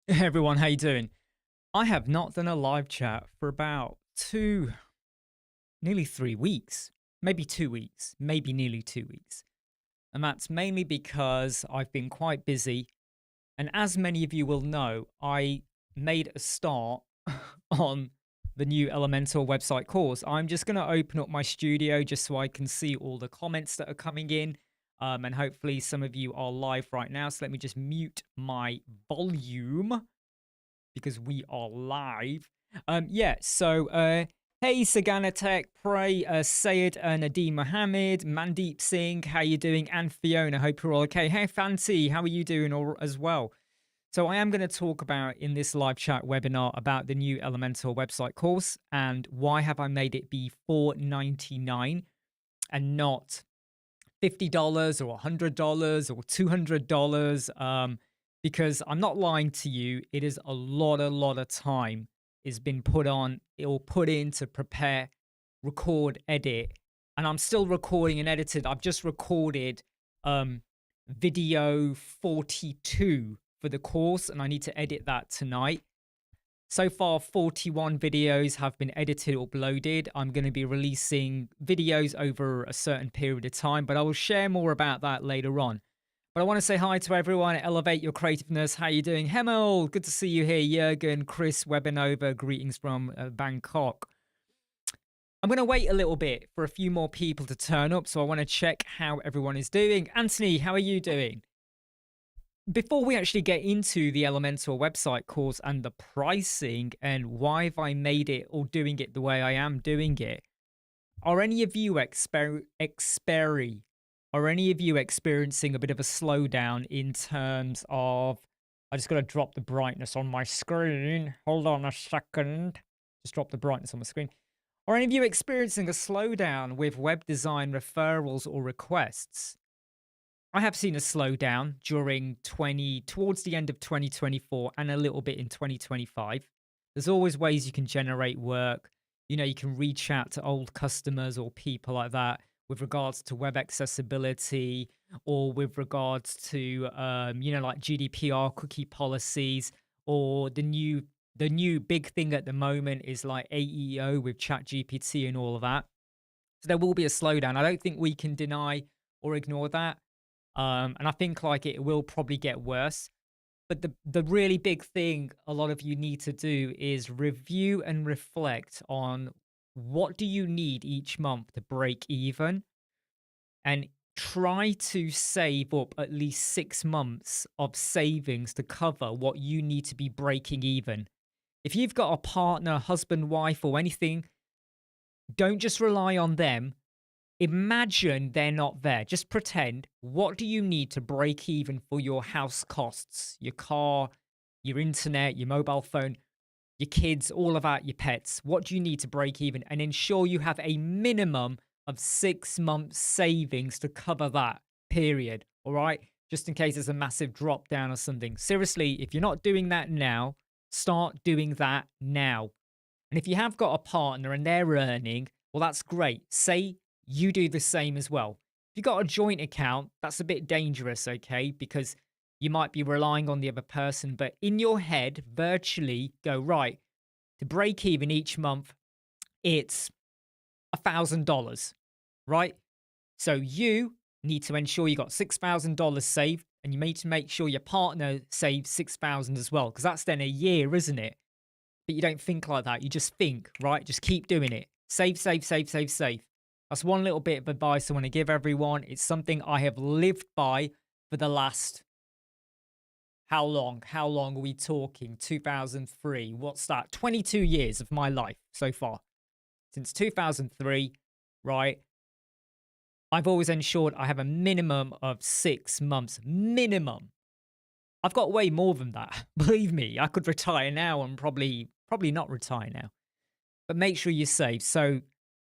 Hey everyone, how you doing? I have not done a live chat for about nearly 3 weeks, maybe 2 weeks, maybe nearly 2 weeks. And that's mainly because I've been quite busy. And as many of you will know, I made a start on the new Elementor website course. I'm just going to open up my studio just so I can see all the comments that are coming in. And hopefully some of you are live right now. So let me just mute my volume because we are live. Hey Sagana Tech, Pray, Sayed, Nadeem Mohammed, Mandeep Singh, how you doing? And Fiona, hope you're all okay. Hey Fancy, how are you doing as well? So I am going to talk about in this live chat webinar about the new Elementor website course and why have I made it be $4.99 and not $50 or $100 or $200. Because I'm not lying to you, it is a lot of time is been put on or put in to prepare, record, edit, and I'm still recording and edited. I've just recorded video 42 for the course, and I need to edit that tonight. So far, 41 videos have been edited or uploaded. I'm going to be releasing videos over a certain period of time, but I will share more about that later on. But I want to say hi to everyone. Elevate your creativeness. How you doing? Hemel, good to see you here. Jurgen, Chris, Webinova, greetings from Bangkok. I'm going to wait a little bit for a few more people to turn up, so I want to check how everyone is doing. Anthony, how are you doing? Before we actually get into the Elementor website course and the pricing and why have I made it or doing it the way I am doing it, are any of you are any of you experiencing a bit of a slowdown in terms of, I just got to drop the brightness on my screen. Hold on a second. Just drop the brightness on my screen. Are any of you experiencing a slowdown with web design referrals or requests? I have seen a slowdown towards the end of 2024 and a little bit in 2025. There's always ways you can generate work. You know, you can reach out to old customers or people like that with regards to web accessibility or with regards to, like GDPR cookie policies, or the new big thing at the moment is like AEO with ChatGPT and all of that. So there will be a slowdown. I don't think we can deny or ignore that. And I think like it will probably get worse. But the really big thing a lot of you need to do is review and reflect on what do you need each month to break even, and try to save up at least 6 months of savings to cover what you need to be breaking even. If you've got a partner, husband, wife, or anything, don't just rely on them. Imagine they're not there. Just pretend. What do you need to break even for your house costs, your car, your internet, your mobile phone, your kids, all of that, your pets? What do you need to break even? And ensure you have a minimum of 6 months savings to cover that period. All right. Just in case there's a massive drop down or something. Seriously, if you're not doing that now, start doing that now. And if you have got a partner and they're earning, well, that's great. Say you do the same as well. If you've got a joint account, that's a bit dangerous, okay? Because you might be relying on the other person, but in your head, virtually go, right, to break even each month, it's $1,000, right? So you need to ensure you got $6,000 saved, and you need to make sure your partner saves 6,000 as well, because that's then a year, isn't it? But you don't think like that. You just think, right? Just keep doing it. Save, save, save, save, save. That's one little bit of advice I want to give everyone. It's something I have lived by for the last, how long? How long are we talking? 2003. What's that? 22 years of my life so far. Since 2003, right? I've always ensured I have a minimum of 6 months. Minimum. I've got way more than that. Believe me, I could retire now and probably not retire now. But make sure you save. So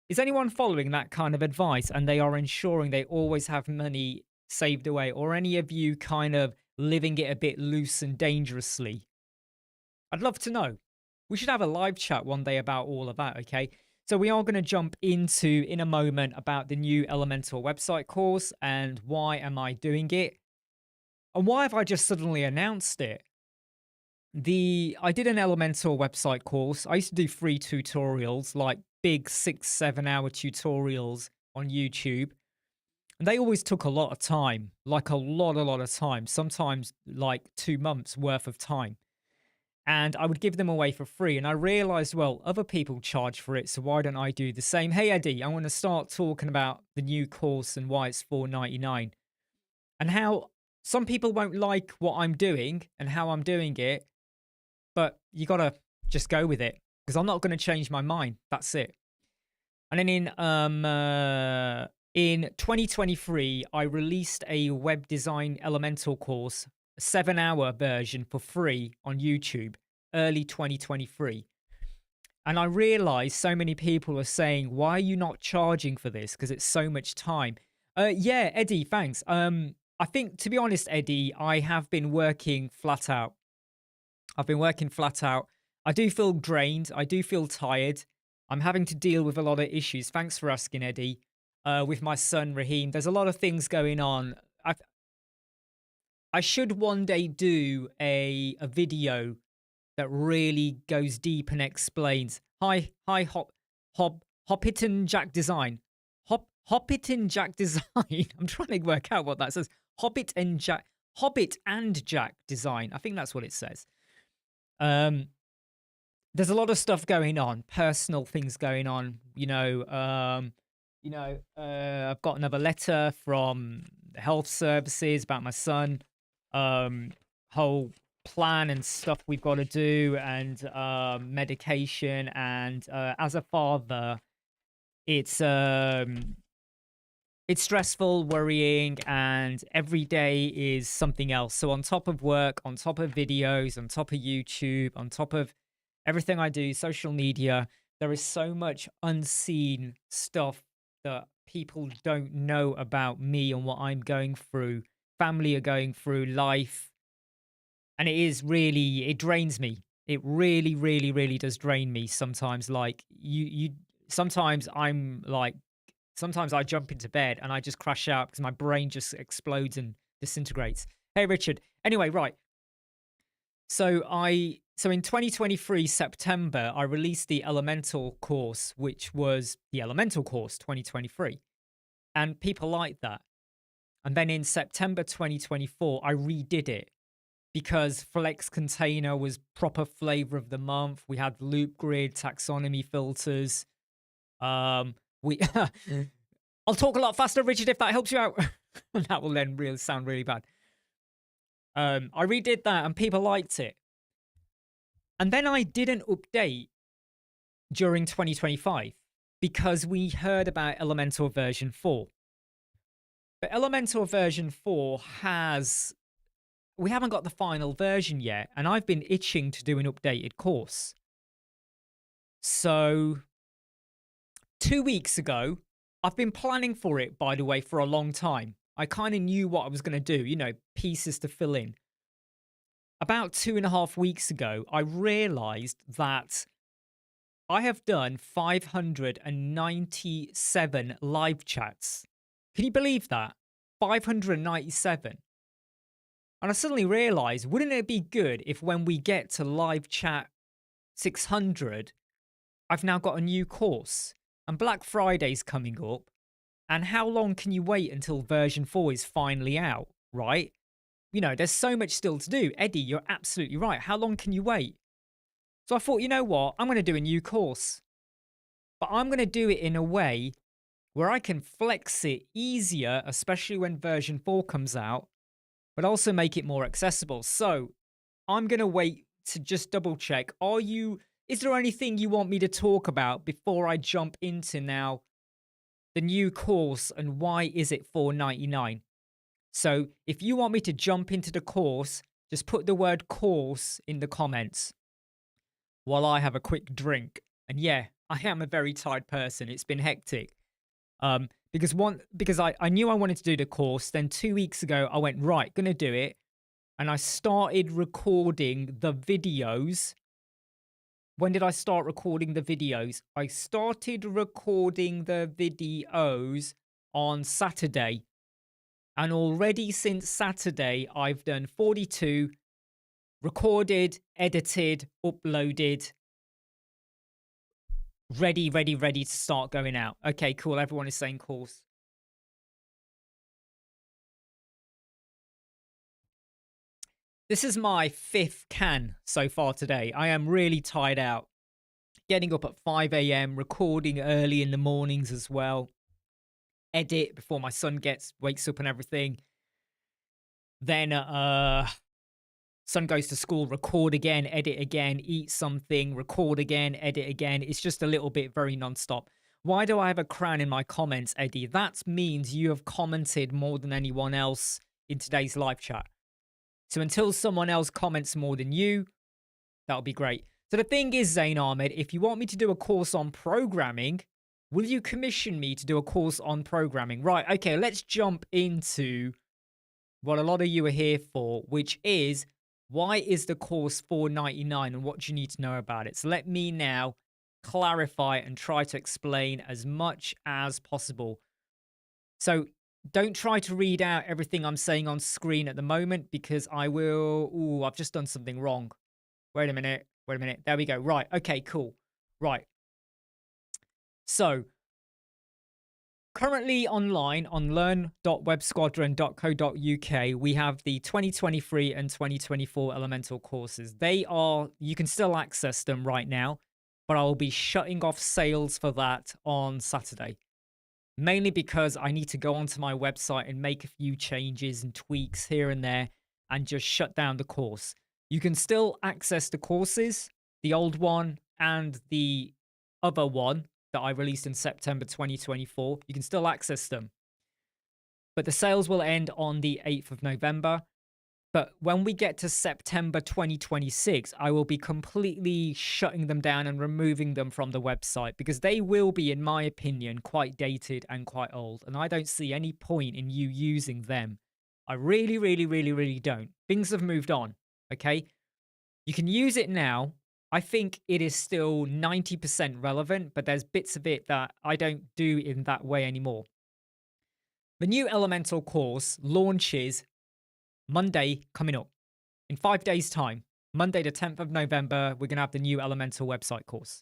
is anyone following that kind of advice and they are ensuring they always have money saved away? Or any of you kind of living it a bit loose and dangerously? I'd love to know. We should have a live chat one day about all of that, okay? So we are going to jump into, in a moment, about the new Elementor website course and why am I doing it? And why have I just suddenly announced it? I did an Elementor website course. I used to do free tutorials, like big 6-7 hour tutorials on YouTube. And they always took a lot of time, like a lot of time, sometimes like 2 months worth of time. And I would give them away for free. And I realized, well, other people charge for it, so why don't I do the same? Hey, Eddie, I want to start talking about the new course and why it's $4.99 and how some people won't like what I'm doing and how I'm doing it, but you got to just go with it because I'm not going to change my mind. That's it. And then in 2023, I released a web design Elementor course, a 7-hour version for free on YouTube, early 2023. And I realized so many people are saying, why are you not charging for this? Because it's so much time. Yeah, Eddie, thanks. I think, to be honest, Eddie, I have been working flat out. I've been working flat out. I do feel drained. I do feel tired. I'm having to deal with a lot of issues. Thanks for asking, Eddie. With my son, Raheem, there's a lot of things going on. I should one day do a video that really goes deep and explains. Hi, Hoppiton Jack Design. Hoppiton Jack Design. I'm trying to work out what that says. Hobbit and Jack Design. I think that's what it says. There's a lot of stuff going on, personal things going on. I've got another letter from the health services about my son. Whole plan and stuff we've got to do, and medication. And as a father, it's stressful, worrying, and every day is something else. So on top of work, on top of videos, on top of YouTube, on top of everything I do, social media, there is so much unseen stuff that people don't know about me and what I'm going through, family are going through, life. And it drains me. It really does drain me sometimes. Like sometimes sometimes I jump into bed and I just crash out because my brain just explodes and disintegrates. Hey, Richard. Anyway, right. So in 2023, September, I released the Elementor course, which was the Elementor course 2023. And people liked that. And then in September 2024, I redid it because Flex Container was proper flavor of the month. We had loop grid, taxonomy filters. We I'll talk a lot faster, Richard, if that helps you out. That will then sound really bad. I redid that and people liked it. And then I did an update during 2025 because we heard about Elementor version 4. But Elementor version 4 we haven't got the final version yet, and I've been itching to do an updated course. So 2 weeks ago, I've been planning for it, by the way, for a long time. I kind of knew what I was going to do, pieces to fill in. About 2.5 weeks ago, I realized that I have done 597 live chats. Can you believe that? 597. And I suddenly realized, wouldn't it be good if when we get to live chat 600, I've now got a new course, and Black Friday's coming up, and how long can you wait until version 4 is finally out, right? There's so much still to do. Eddie, you're absolutely right. How long can you wait? So I thought, you know what? I'm going to do a new course, but I'm going to do it in a way where I can flex it easier, especially when version 4 comes out, but also make it more accessible. So I'm going to wait to just double check. Is there anything you want me to talk about before I jump into now the new course and why is it $4.99? So if you want me to jump into the course, just put the word course in the comments while I have a quick drink. And yeah, I am a very tired person. It's been hectic. Because I knew I wanted to do the course. Then 2 weeks ago, I went, right, going to do it. And I started recording the videos. When did I start recording the videos? I started recording the videos on Saturday. And already since Saturday, I've done 42, recorded, edited, uploaded, ready to start going out. Okay, cool. Everyone is saying course. This is my 5th can so far today. I am really tired out. Getting up at 5 a.m., recording early in the mornings as well. Edit before my son wakes up and everything. Then son goes to school, record again, edit again, eat something, record again, edit again. It's just a little bit very nonstop. Why do I have a crown in my comments, Eddie? That means you have commented more than anyone else in today's live chat. So until someone else comments more than you, that'll be great. So the thing is, Zain Ahmed, if you want me to do a course on programming, will you commission me to do a course on programming? Right, okay, let's jump into what a lot of you are here for, which is, why is the course $4.99 and what do you need to know about it? So let me now clarify and try to explain as much as possible. So don't try to read out everything I'm saying on screen at the moment, because I will... Ooh, I've just done something wrong. Wait a minute. There we go. Right. Okay, cool. Right. So currently online on learn.websquadron.co.uk, we have the 2023 and 2024 Elementor courses. You can still access them right now, but I will be shutting off sales for that on Saturday. Mainly because I need to go onto my website and make a few changes and tweaks here and there and just shut down the course. You can still access the courses, the old one and the other one that I released in September 2024. You can still access them. But the sales will end on the 8th of November. But when we get to September 2026, I will be completely shutting them down and removing them from the website, because they will be, in my opinion, quite dated and quite old. And I don't see any point in you using them. I really don't. Things have moved on, okay? You can use it now. I think it is still 90% relevant, but there's bits of it that I don't do in that way anymore. The new Elementor course launches Monday coming up. In 5 days' time, Monday the 10th of November, we're going to have the new Elementor website course.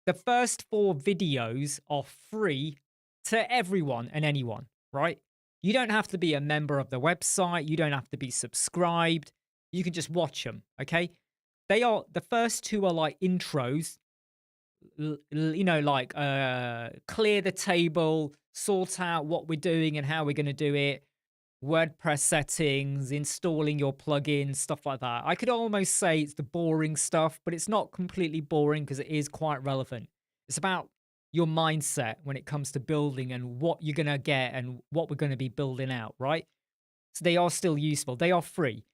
The first 4 videos are free to everyone and anyone, right? You don't have to be a member of the website. You don't have to be subscribed. You can just watch them, okay? The first 2 are like intros, like clear the table, sort out what we're doing and how we're going to do it, WordPress settings, installing your plugins, stuff like that. I could almost say it's the boring stuff, but it's not completely boring because it is quite relevant. It's about your mindset when it comes to building and what you're going to get and what we're going to be building out, right? So they are still useful. They are free.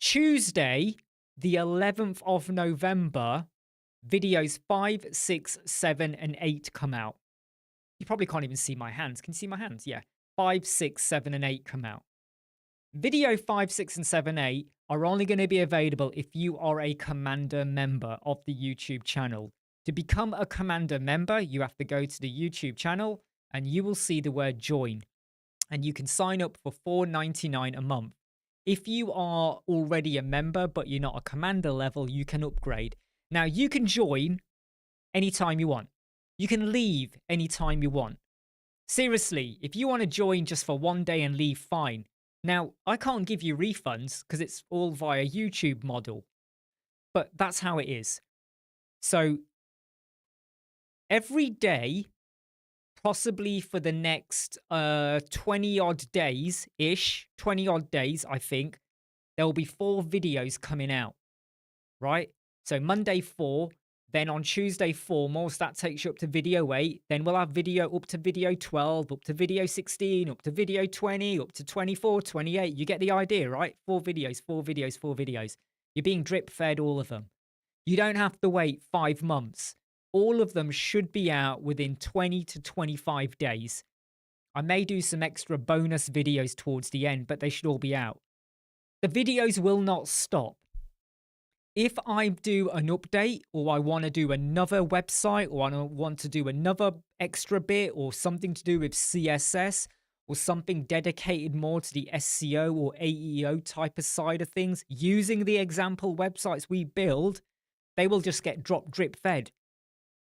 Tuesday, the 11th of November, videos 5, 6, 7, and 8 come out. You probably can't even see my hands. Can you see my hands? Yeah. 5, 6, 7, and 8 come out. Video 5, 6, and 7, 8 are only going to be available if you are a Commander member of the YouTube channel. To become a Commander member, you have to go to the YouTube channel and you will see the word join. And you can sign up for $4.99 a month. If you are already a member, but you're not a Commander level, you can upgrade. Now, you can join anytime you want. You can leave anytime you want. Seriously, if you want to join just for 1 day and leave, fine. Now, I can't give you refunds because it's all via YouTube model, but that's how it is. So every day, possibly for the next 20 odd days-ish, 20 odd days, I think, there will be 4 videos coming out, right? So Monday 4, then on Tuesday 4 more, so that takes you up to video 8. Then we'll have video up to video 12, up to video 16, up to video 20, up to 24, 28. You get the idea, right? 4 videos, 4 videos, 4 videos. You're being drip fed all of them. You don't have to wait 5 months. All of them should be out within 20 to 25 days. I may do some extra bonus videos towards the end, but they should all be out. The videos will not stop. If I do an update or I want to do another website or I want to do another extra bit or something to do with CSS or something dedicated more to the SEO or AEO type of side of things, using the example websites we build, they will just get drip fed.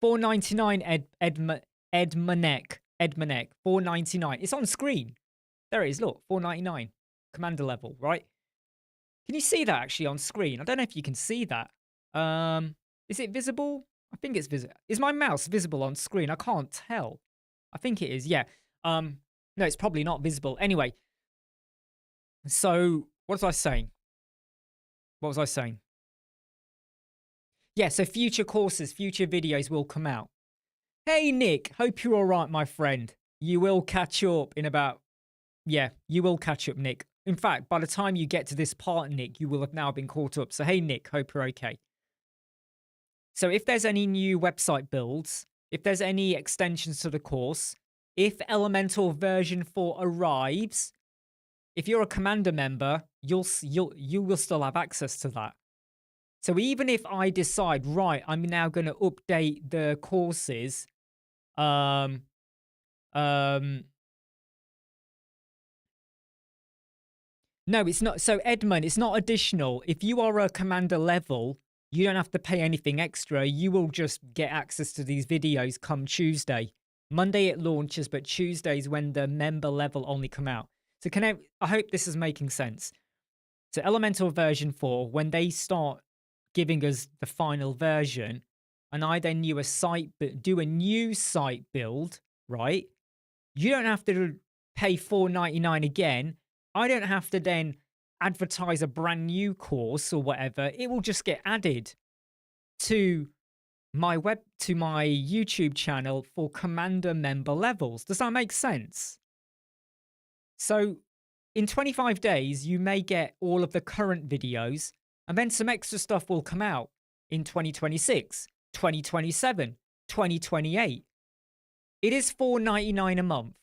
$4.99 Edmanek. 4.99. It's on screen. There it is. Look, 4.99. Commander level, right? Can you see that actually on screen? I don't know if you can see that. Is it visible? I think it's visible. Is my mouse visible on screen? I can't tell. I think it is. Yeah. No, it's probably not visible. Anyway. So what was I saying? Yeah, so future courses, future videos will come out. Hey, Nick, hope you're all right, my friend. You will catch up in about... Yeah, you will catch up, Nick. In fact, by the time you get to this part, Nick, you will have now been caught up. So, hey, Nick, hope you're okay. So if there's any new website builds, if there's any extensions to the course, if Elementor version 4 arrives, if you're a Commander member, you will still have access to that. So even if I decide, right, I'm now going to update the courses, no, it's not. So Edmund, it's not additional. If you are a Commander level, you don't have to pay anything extra. You will just get access to these videos come Tuesday. Monday it launches, but Tuesdays when the member level only come out. So I hope this is making sense. So Elementor version 4, when they start giving us the final version, and I then do a new site build, right? You don't have to pay $4.99 again. I don't have to then advertise a brand new course or whatever. It will just get added to my YouTube channel for Commander member levels. Does that make sense? So in 25 days, you may get all of the current videos, and then some extra stuff will come out in 2026, 2027, 2028. It is $4.99 a month,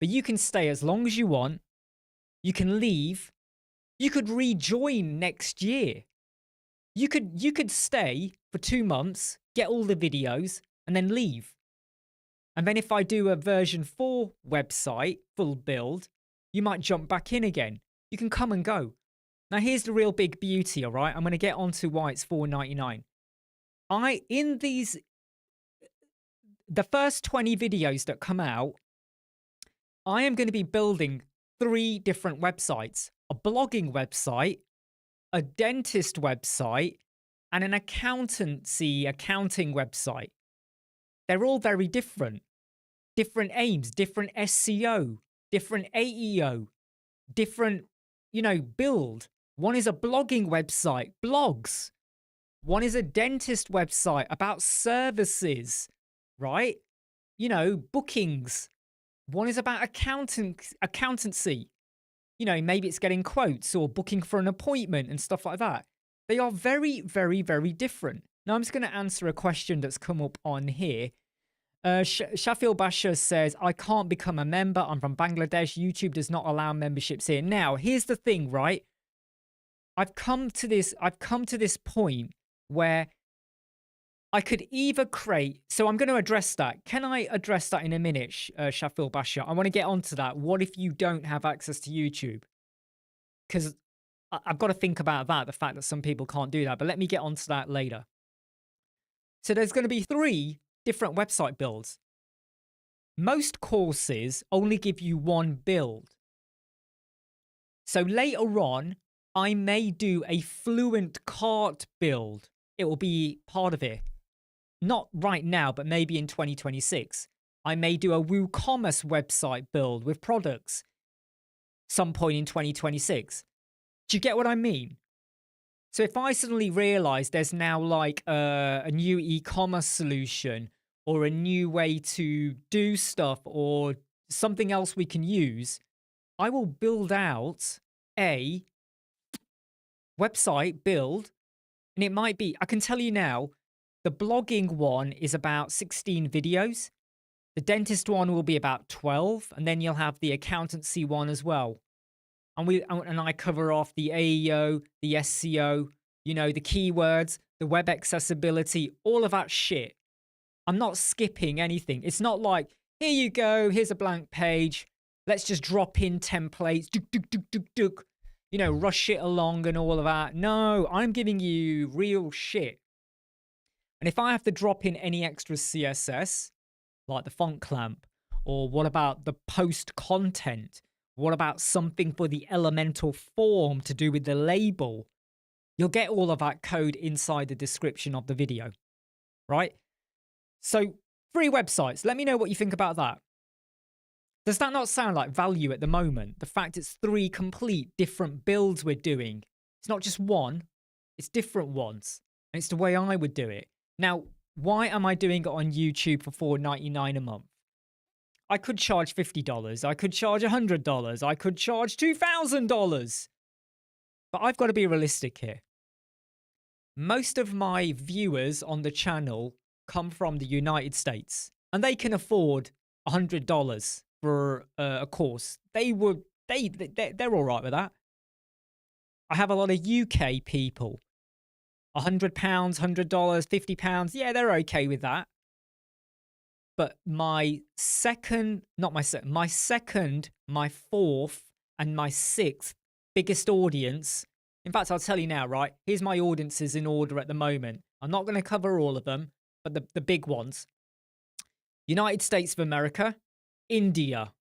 but you can stay as long as you want. You can leave. You could rejoin next year. You could stay for 2 months, get all the videos, and then leave. And then if I do a version 4 website, full build, you might jump back in again. You can come and go. Now, here's the real big beauty, all right? I'm going to get onto why it's $4.99. The first 20 videos that come out, I am going to be building 3 different websites. A blogging website, a dentist website, and an accounting website. They're all very different. Different aims, different SEO, different AEO, different, build. One is a blogging website, blogs. One is a dentist website about services, right? Bookings. One is about accountancy. Maybe it's getting quotes or booking for an appointment and stuff like that. They are very, very, very different. Now, I'm just going to answer a question that's come up on here. Shafil Basha says, I can't become a member. I'm from Bangladesh. YouTube does not allow memberships here. Now, here's the thing, right? I've come to this point where I could either create... So I'm going to address that. Can I address that in a minute, Shafil Basha? I want to get onto that. What if you don't have access to YouTube? Because I've got to think about that, the fact that some people can't do that. But let me get onto that later. So there's going to be 3 different website builds. Most courses only give you 1 build. So later on, I may do a Fluent cart build. It will be part of it. Not right now, but maybe in 2026. I may do a WooCommerce website build with products some point in 2026. Do you get what I mean? So if I suddenly realize there's now like a new e-commerce solution or a new way to do stuff or something else we can use, I will build out a website build. And it might be, I can tell you now, the blogging one is about 16 videos. The dentist one will be about 12. And then you'll have the accountancy one as well. And I cover off the AEO, the SEO, the keywords, the web accessibility, all of that shit. I'm not skipping anything. It's not like, here you go, here's a blank page. let's just drop in templates, you know, rush it along and all of that. No, I'm giving you real shit. And if I have to drop in any extra CSS, like the font clamp, or what about the post content? What about something for the Elementor form to do with the label? You'll get all of that code inside the description of the video, right? So 3 websites. Let me know what you think about that. Does that not sound like value at the moment? The fact it's 3 complete different builds we're doing. It's not just one, it's different ones. And it's the way I would do it. Now, why am I doing it on YouTube for $4.99 a month? I could charge $50. I could charge $100. I could charge $2,000. But I've got to be realistic here. Most of my viewers on the channel come from the United States, and they can afford $100 for a course. They're all right with that. I have a lot of UK people. £100, $100, £50. Yeah, they're okay with that. But my second, my fourth, and my 6th biggest audience. In fact, I'll tell you now, right? Here's my audiences in order at the moment. I'm not going to cover all of them, but the big ones. United States of America, India,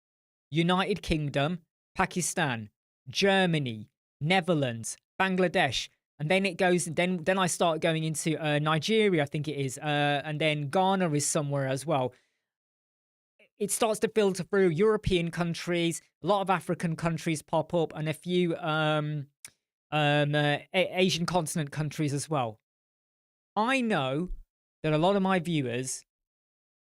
United Kingdom, Pakistan, Germany, Netherlands, Bangladesh. And then it goes, then I start going into Nigeria, I think it is. And then Ghana is somewhere as well. It starts to filter through European countries. A lot of African countries pop up, and a few Asian continent countries as well. I know that a lot of my viewers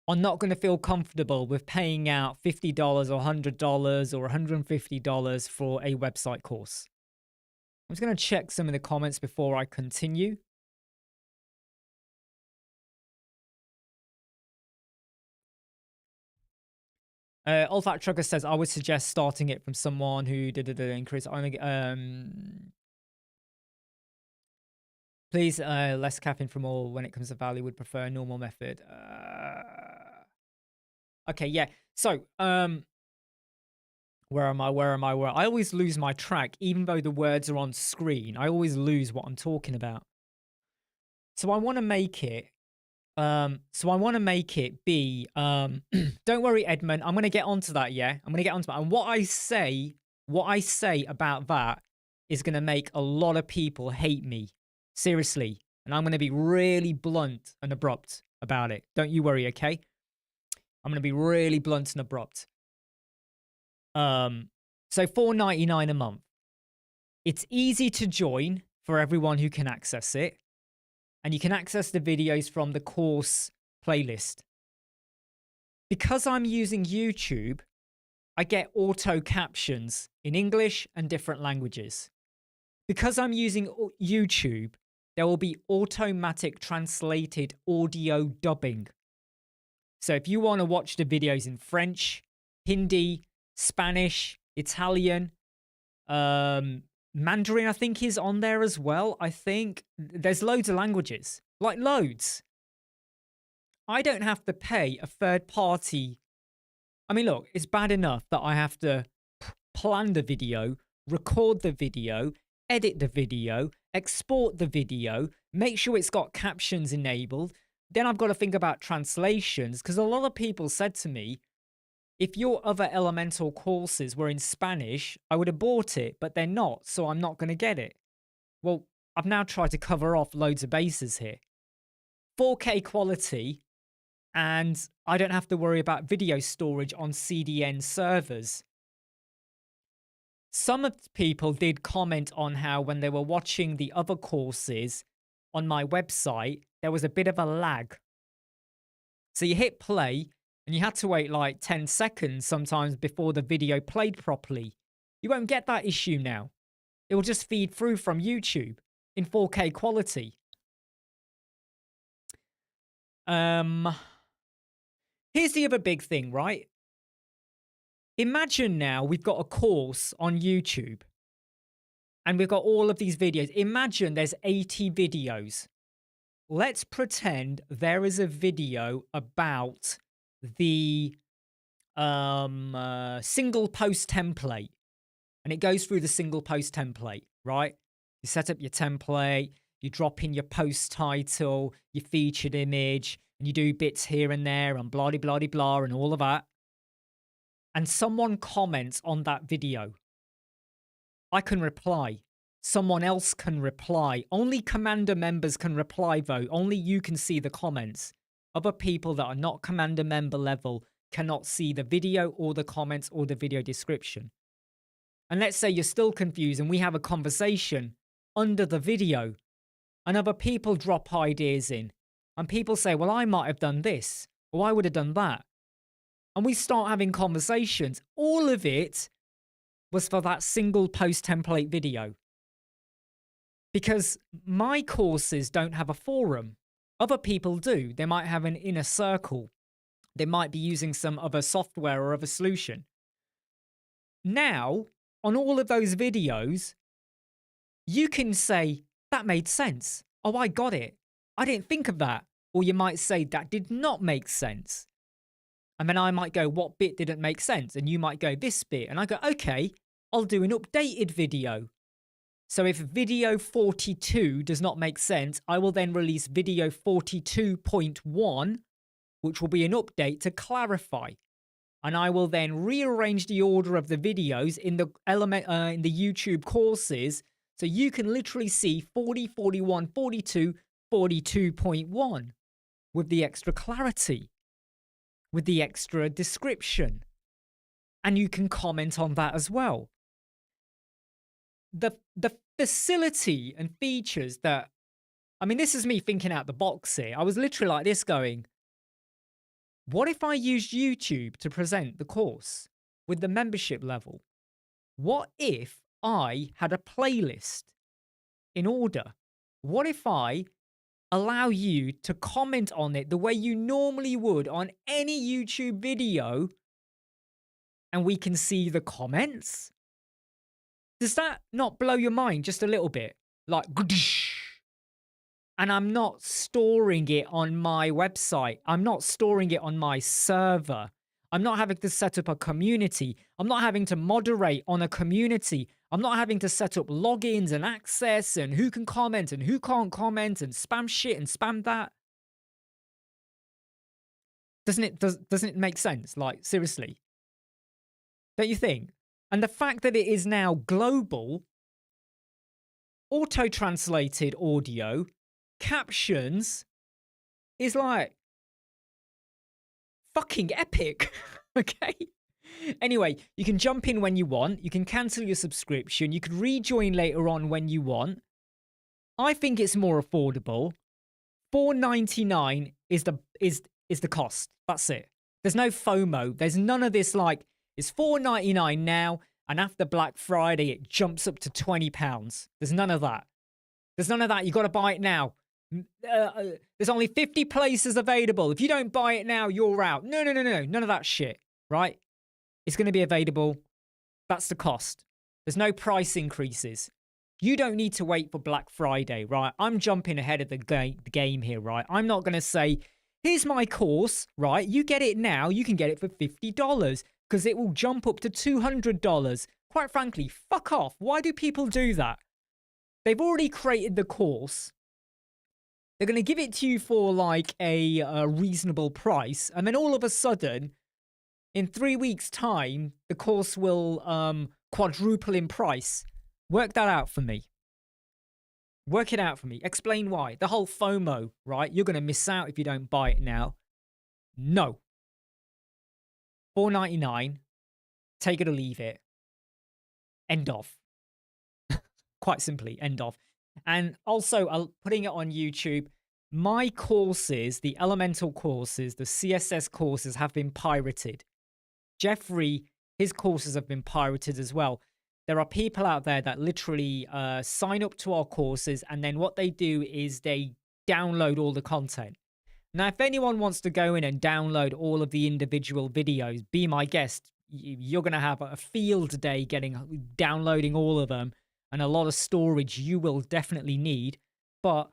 are not going to feel comfortable with paying out $50 or $100 or $150 for a website course. I'm just going to check some of the comments before I continue. Old Fat Trucker says, I would suggest starting it from someone who did increase. Please, less caffeine from all when it comes to value. Would prefer a normal method. Okay, yeah. So, where am I? I always lose my track, even though the words are on screen. I always lose what I'm talking about. So I want to make it. Be. Don't worry, Edmund. I'm going to get onto that. Yeah, I'm going to get onto that. And what I say about that is going to make a lot of people hate me. Seriously. And I'm going to be really blunt and abrupt about it. Don't you worry, okay? I'm going to be really blunt and abrupt. So $4.99 a month. It's easy to join for everyone who can access it. And you can access the videos from the course playlist. Because I'm using YouTube, I get auto captions in English and different languages. Because I'm using YouTube, there will be automatic translated audio dubbing. So if you want to watch the videos in French, Hindi, Spanish, Italian, Mandarin, I think, is on there as well. I think there's loads of languages, like loads. I don't have to pay a third party. I mean, look, it's bad enough that I have to plan the video, record the video, edit the video, export the video, make sure it's got captions enabled. Then I've got to think about translations, because a lot of people said to me, if your other Elementor courses were in Spanish, I would have bought it, but they're not, so I'm not going to get it. Well, I've now tried to cover off loads of bases here. 4K quality, and I don't have to worry about video storage on CDN servers. Some of the people did comment on how when they were watching the other courses on my website, there was a bit of a lag. So you hit play, and you had to wait like 10 seconds sometimes before the video played properly. You won't get that issue now. It will just feed through from YouTube in 4K quality. Here's the other big thing, right? Imagine now we've got a course on YouTube and we've got all of these videos. Imagine there's 80 videos. Let's pretend there is a video about the single post template, and it goes through the single post template, right? You set up your template, you drop in your post title, your featured image, and you do bits here and there and blah, blah, blah, blah, and all of that. And someone comments on that video. I can reply. Someone else can reply. Only Commander members can reply, though. Only you can see the comments. Other people that are not Commander member level cannot see the video or the comments or the video description. And let's say you're still confused and we have a conversation under the video and other people drop ideas in and people say, well, I might have done this or I would have done that. And we start having conversations. All of it was for that single post template video. Because my courses don't have a forum. Other people do. They might have an inner circle. They might be using some other software or other solution. Now, on all of those videos, you can say, that made sense. Oh, I got it. I didn't think of that. Or you might say, that did not make sense. And then I might go, what bit didn't make sense? And you might go, this bit. And I go, okay, I'll do an updated video. So if video 42 does not make sense, I will then release video 42.1, which will be an update to clarify. And I will then rearrange the order of the videos in the in the YouTube courses. So you can literally see 40, 41, 42, 42.1 with the extra clarity, with the extra description. And you can comment on that as well. The facility and features that, I mean, this is me thinking out the box here. I was literally like this going, what if I used YouTube to present the course with the membership level? What if I had a playlist in order? What if I allow you to comment on it the way you normally would on any YouTube video and we can see the comments? Does that not blow your mind just a little bit? Like, and I'm not storing it on my website. I'm not storing it on my server. I'm not having to set up a community. I'm not having to moderate on a community. I'm not having to set up logins and access and who can comment and who can't comment and spam shit and spam that. Doesn't it make sense? Like, seriously. Don't you think? And the fact that it is now global, auto-translated audio, captions, is like fucking epic. Okay? Anyway, you can jump in when you want. You can cancel your subscription. You can rejoin later on when you want. I think it's more affordable. $4.99 is the cost. That's it. There's no FOMO. There's none of this like, it's $4.99 now, and after Black Friday, it jumps up to £20. There's none of that. There's none of that. You got to buy it now. There's only 50 places available. If you don't buy it now, you're out. No. None of that shit, right? It's going to be available. That's the cost. There's no price increases. You don't need to wait for Black Friday, right? I'm jumping ahead of the game here, right? I'm not going to say, here's my course, right? You get it now. You can get it for $50. Because it will jump up to $200. Quite frankly, fuck off. Why do people do that? They've already created the course. They're going to give it to you for like a reasonable price. And then all of a sudden, in 3 weeks' time, the course will quadruple in price. Work that out for me. Work it out for me. Explain why. The whole FOMO, right? You're going to miss out if you don't buy it now. No. $4.99, take it or leave it. End of. Quite simply, end of. And also, putting it on YouTube, my courses, the Elementor courses, the CSS courses have been pirated. Jeffrey, his courses have been pirated as well. There are people out there that literally sign up to our courses, and then what they do is they download all the content. Now, if anyone wants to go in and download all of the individual videos, be my guest. You're going to have a field day downloading all of them, and a lot of storage you will definitely need, but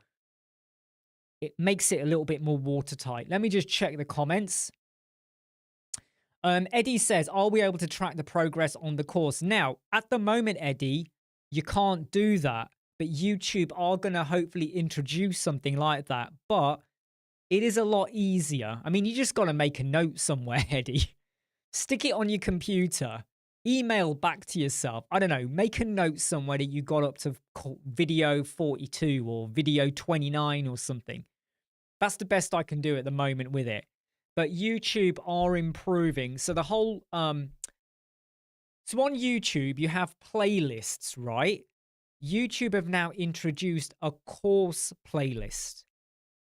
it makes it a little bit more watertight. Let me just check the comments. Eddie says, are we able to track the progress on the course? Now, at the moment, Eddie, you can't do that. But YouTube are going to hopefully introduce something like that. But it is a lot easier. I mean, you just got to make a note somewhere, Eddie. Stick it on your computer. Email back to yourself. I don't know. Make a note somewhere that you got up to video 42 or video 29 or something. That's the best I can do at the moment with it. But YouTube are improving. So the whole so on YouTube you have playlists, right? YouTube have now introduced a course playlist.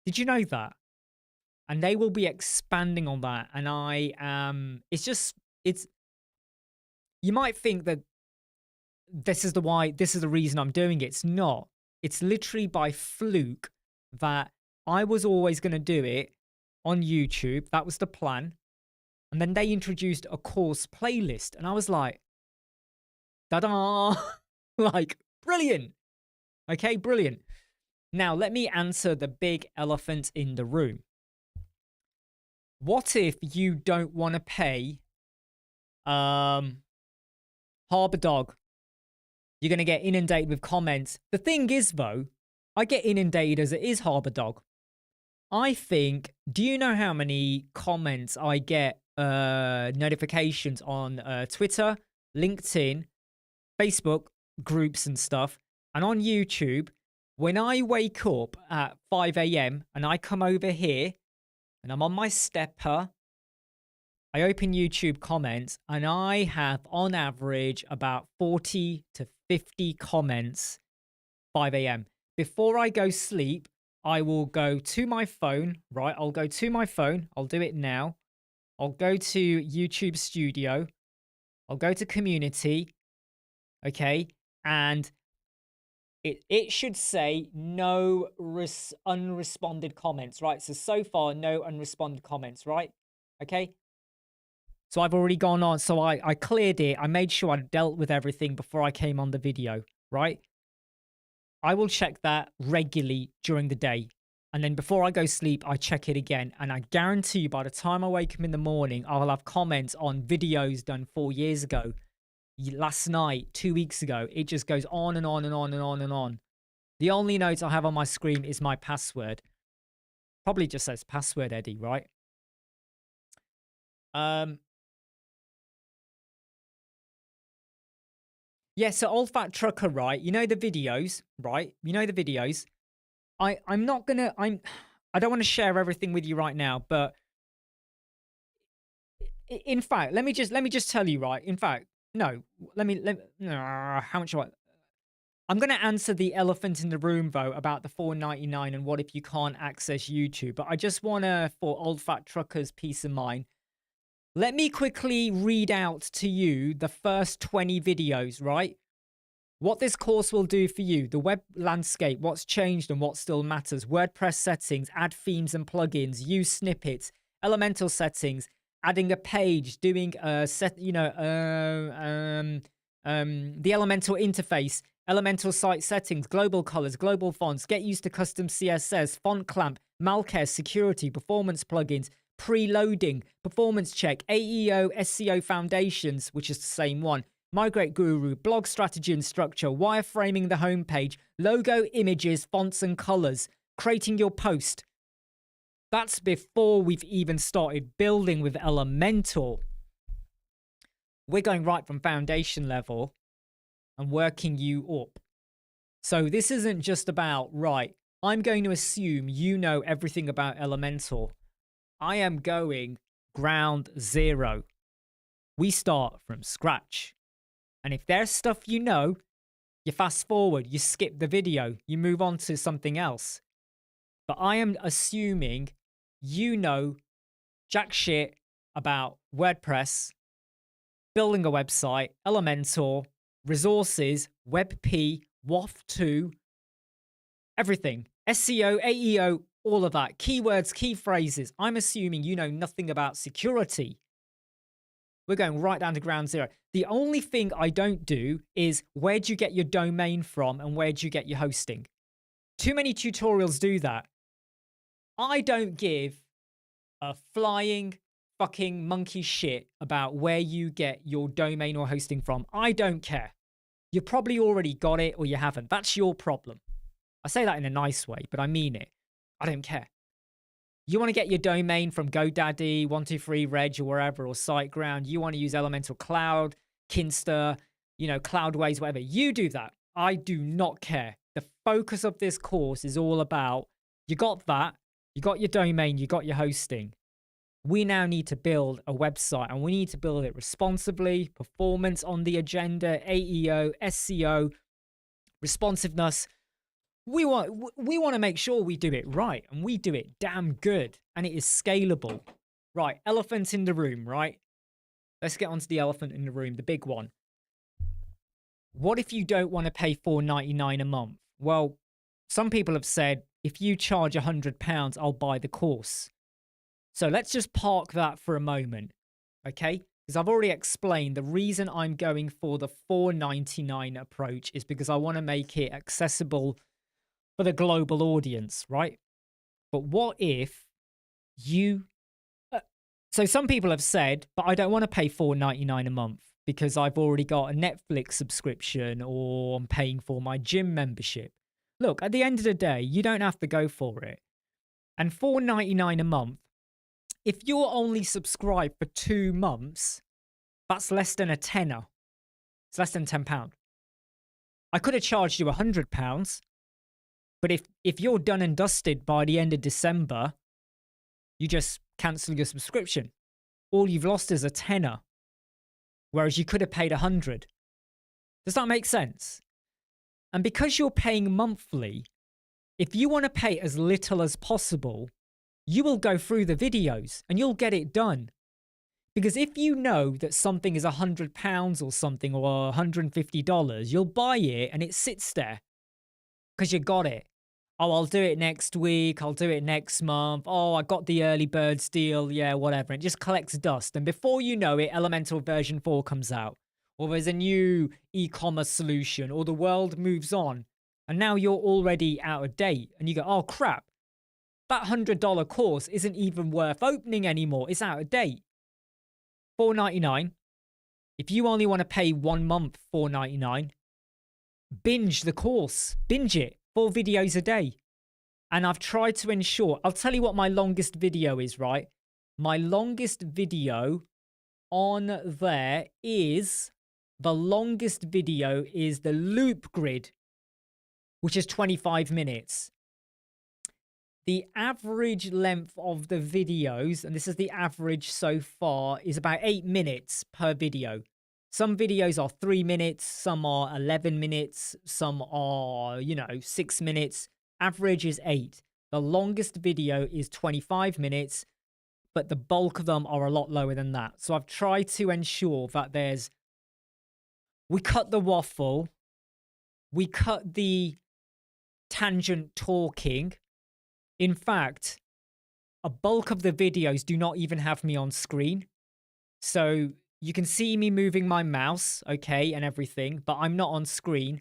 Did you know that? And they will be expanding on that. And it's you might think that this is the reason I'm doing it. It's not. It's literally by fluke that I was always going to do it on YouTube. That was the plan. And then they introduced a course playlist. And I was like, ta-da! Like, brilliant. Okay, brilliant. Now, let me answer the big elephant in the room. What if you don't want to pay Harbor Dog? You're going to get inundated with comments. The thing is, though, I get inundated as it is, Harbor Dog. I think, do you know how many comments I get, notifications on Twitter, LinkedIn, Facebook groups and stuff, and on YouTube? When I wake up at 5 a.m. and I come over here and I'm on my stepper, I open YouTube comments and I have on average about 40 to 50 comments 5 a.m. Before I go sleep, I will go to my phone, right? I'll go to my phone. I'll do it now. I'll go to YouTube Studio. I'll go to Community. Okay. And it should say no unresponded comments, right? So far, no unresponded comments, right? Okay. So I've already gone on. So I cleared it. I made sure I dealt with everything before I came on the video, right? I will check that regularly during the day. And then before I go sleep, I check it again. And I guarantee you by the time I wake up in the morning, I'll have comments on videos done 4 years ago, last night, 2 weeks ago. It just goes on and on and on and on and on. The only notes I have on my screen is my password. Probably just says password, Eddie, right? Yeah, so Old Fat Trucker, right? You know the videos, right? You know the videos. I don't want to share everything with you right now, but in fact, let me just tell you, right? In fact, no, how much do I'm going to answer the elephant in the room, though, about the $4.99 and what if you can't access YouTube. But I just want to, for Old Fat Truckers' peace of mind, let me quickly read out to you the first 20 videos, right? What this course will do for you, the web landscape, what's changed and what still matters, WordPress settings, add themes and plugins, use snippets, Elementor settings, adding a page, doing the Elementor interface, Elementor site settings, global colors, global fonts, get used to custom CSS, font clamp, Malcare security, performance plugins, preloading, performance check, AEO, SEO foundations, which is the same one, Migrate Guru, blog strategy and structure, wireframing the homepage, logo, images, fonts and colors, creating your post. That's before we've even started building with Elementor. We're going right from foundation level and working you up. So this isn't just about, right, I'm going to assume you know everything about Elementor. I am going ground zero. We start from scratch. And if there's stuff you know, you fast forward, you skip the video, you move on to something else. But I am assuming you know jack shit about WordPress, building a website, Elementor, resources, WebP, WAF2, everything. SEO, AEO, all of that. Keywords, key phrases. I'm assuming you know nothing about security. We're going right down to ground zero. The only thing I don't do is where do you get your domain from and where do you get your hosting? Too many tutorials do that. I don't give a flying fucking monkey shit about where you get your domain or hosting from. I don't care. You probably already got it or you haven't. That's your problem. I say that in a nice way, but I mean it. I don't care. You want to get your domain from GoDaddy, 123Reg or wherever, or SiteGround. You want to use Elementor Cloud, Kinsta, Cloudways, whatever. You do that. I do not care. The focus of this course is all about, you got that, you got your domain, you got your hosting. We now need to build a website, and we need to build it responsibly, performance on the agenda, AEO, SEO, responsiveness. We want to make sure we do it right, and we do it damn good, and it is scalable. Right, elephant in the room, right? Let's get onto the elephant in the room, the big one. What if you don't want to pay $4.99 a month? Well, some people have said, if you charge £100, I'll buy the course. So let's just park that for a moment, okay? Because I've already explained the reason I'm going for the $4.99 approach is because I want to make it accessible for the global audience, right? But what if you... so some people have said, but I don't want to pay $4.99 a month because I've already got a Netflix subscription or I'm paying for my gym membership. Look, at the end of the day, you don't have to go for it. And $4.99 a month, if you're only subscribed for 2 months, that's less than a tenner. It's less than £10. I could have charged you £100, but if you're done and dusted by the end of December, you just cancel your subscription. All you've lost is a tenner, whereas you could have paid 100. Does that make sense? And because you're paying monthly, if you want to pay as little as possible, you will go through the videos and you'll get it done. Because if you know that something is £100 or something or $150, you'll buy it and it sits there because you got it. Oh, I'll do it next week. I'll do it next month. Oh, I got the early birds deal. Yeah, whatever. It just collects dust. And before you know it, Elementor version 4 comes out. Or there's a new e-commerce solution. Or the world moves on. And now you're already out of date. And you go, oh, crap. That $100 course isn't even worth opening anymore. It's out of date. $4.99. If you only want to pay 1 month $4.99, binge the course. Binge it. 4 videos a day. And I've tried to ensure, I'll tell you what my longest video is, right? My longest video on there is, the longest video is the loop grid, which is 25 minutes. The average length of the videos, and this is the average so far, is about 8 minutes per video. Some videos are 3 minutes, some are 11 minutes, some are, 6 minutes. Average is 8. The longest video is 25 minutes, but the bulk of them are a lot lower than that. So I've tried to ensure that we cut the waffle, we cut the tangent talking. In fact, a bulk of the videos do not even have me on screen. So you can see me moving my mouse, okay, and everything, but I'm not on screen.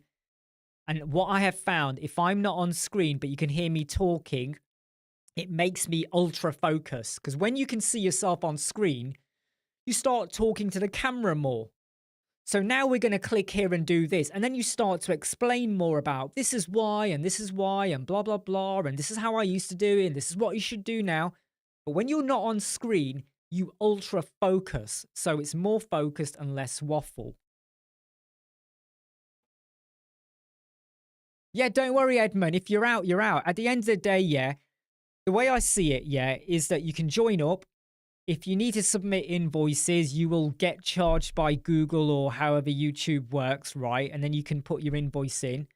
And what I have found, if I'm not on screen, but you can hear me talking, it makes me ultra focus. Because when you can see yourself on screen, you start talking to the camera more. So now we're going to click here and do this. And then you start to explain more about this is why, and this is why, and blah, blah, blah. And this is how I used to do it. And this is what you should do now. But when you're not on screen, you ultra focus. So it's more focused and less waffle. Yeah, don't worry, Edmund. If you're out, you're out. At the end of the day, yeah, the way I see it, yeah, is that you can join up. If you need to submit invoices, you will get charged by Google or however YouTube works, right? And then you can put your invoice in.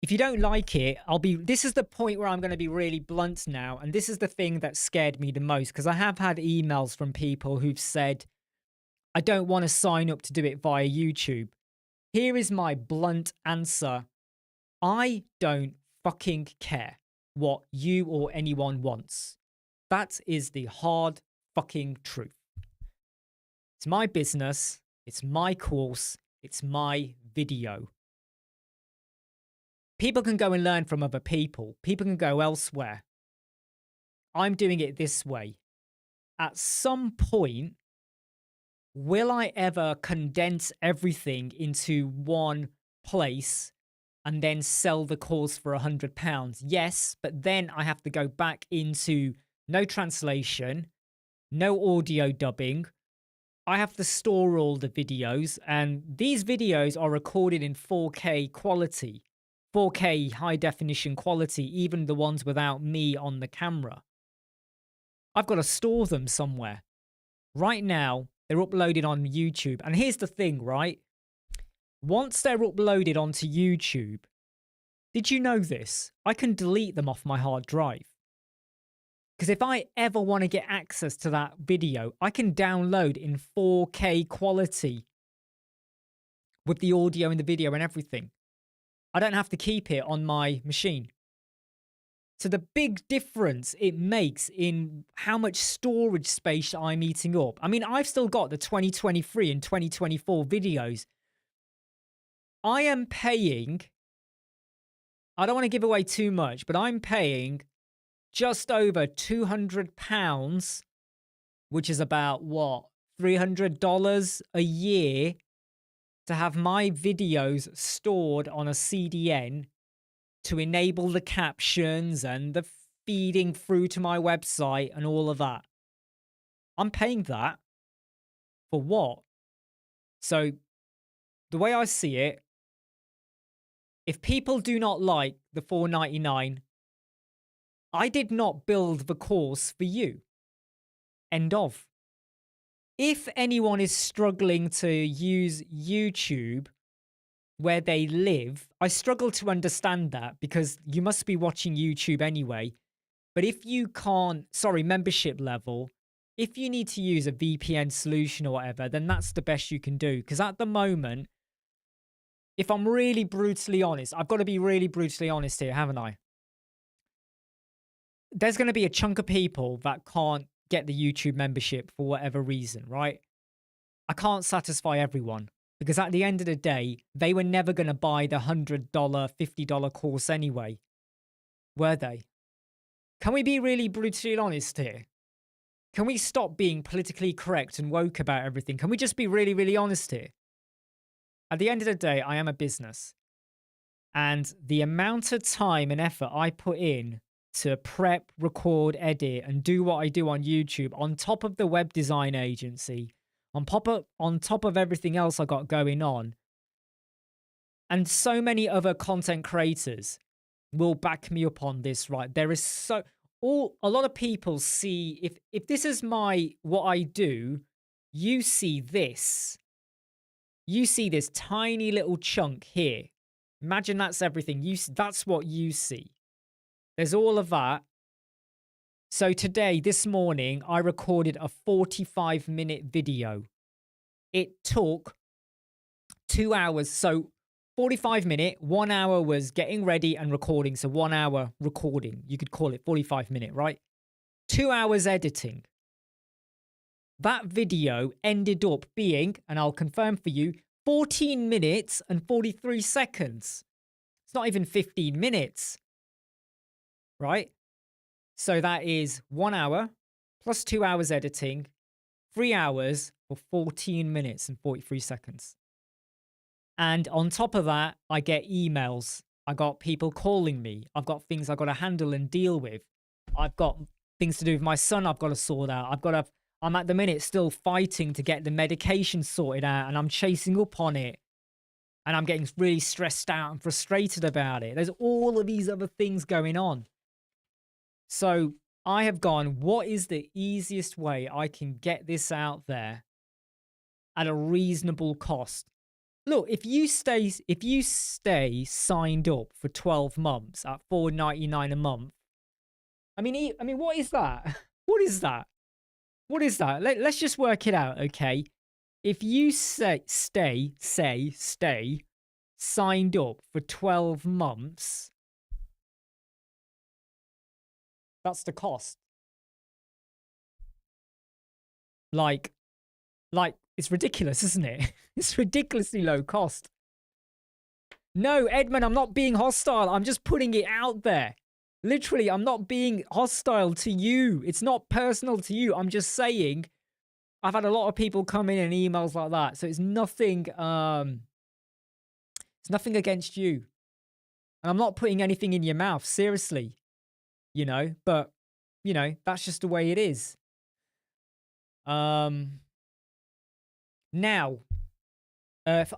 If you don't like it, this is the point where I'm going to be really blunt now. And this is the thing that scared me the most, because I have had emails from people who've said, I don't want to sign up to do it via YouTube. Here is my blunt answer. I don't fucking care what you or anyone wants. That is the hard fucking truth. It's my business. It's my course. It's my video. People can go and learn from other people. People can go elsewhere. I'm doing it this way. at some point, will I ever condense everything into one place and then sell the course for £100? Yes, but then I have to go back into no translation, no audio dubbing. I have to store all the videos, and these videos are recorded in 4K quality, 4K high definition quality, even the ones without me on the camera. I've got to store them somewhere. Right now, they're uploaded on YouTube. And here's the thing, right? Once they're uploaded onto YouTube, did you know this? I can delete them off my hard drive. Because if I ever want to get access to that video, I can download in 4K quality with the audio and the video and everything. I don't have to keep it on my machine. So the big difference it makes in how much storage space I'm eating up. I mean, I've still got the 2023 and 2024 videos. I am paying, I don't want to give away too much, but I'm paying just over £200, which is about what, $300 a year, to have my videos stored on a CDN to enable the captions and the feeding through to my website and all of that. I'm paying that for what? So the way I see it, if people do not like the $4.99, I did not build the course for you. End of. If anyone is struggling to use YouTube where they live, I struggle to understand that, because you must be watching YouTube anyway. But if you can't, membership level, if you need to use a VPN solution or whatever, then that's the best you can do. Because at the moment, if I'm really brutally honest, I've got to be really brutally honest here, haven't I? There's going to be a chunk of people that can't get the YouTube membership for whatever reason, right? I can't satisfy everyone. Because at the end of the day, they were never going to buy the $100, $50 course anyway. Were they? Can we be really brutally honest here? Can we stop being politically correct and woke about everything? Can we just be really, really honest here? At the end of the day, I am a business. And the amount of time and effort I put in to prep, record, edit, and do what I do on YouTube, on top of the web design agency, on top of everything else I got going on, and so many other content creators will back me up on this, right? There is a lot of people see, if this is what I do, you see this. You see this tiny little chunk here. Imagine that's everything. That's what you see. There's all of that. So today, this morning, I recorded a 45-minute video. It took 2 hours. So 45-minute, 1 hour was getting ready and recording. So 1 hour recording. You could call it 45-minute, right? 2 hours editing. That video ended up being, and I'll confirm for you, 14 minutes and 43 seconds. It's not even 15 minutes, right? So that is 1 hour plus 2 hours editing, 3 hours for 14 minutes and 43 seconds. And on top of that, I get emails. I got people calling me. I've got things I've got to handle and deal with. I've got things to do with my son I've got to sort out. I'm at the minute still fighting to get the medication sorted out, and I'm chasing up on it. And I'm getting really stressed out and frustrated about it. There's all of these other things going on. So I have gone, what is the easiest way I can get this out there at a reasonable cost? Look, if you stay signed up for 12 months at $4.99 a month, I mean, what is that? What is that? What is that? Let's just work it out, okay? If you stay signed up for 12 months, that's the cost. Like, it's ridiculous, isn't it? It's ridiculously low cost. No, Edmund, I'm not being hostile. I'm just putting it out there. Literally, I'm not being hostile to you. It's not personal to you. I'm just saying I've had a lot of people come in and emails like that. So it's nothing against you. And I'm not putting anything in your mouth, seriously, but that's just the way it is. Now,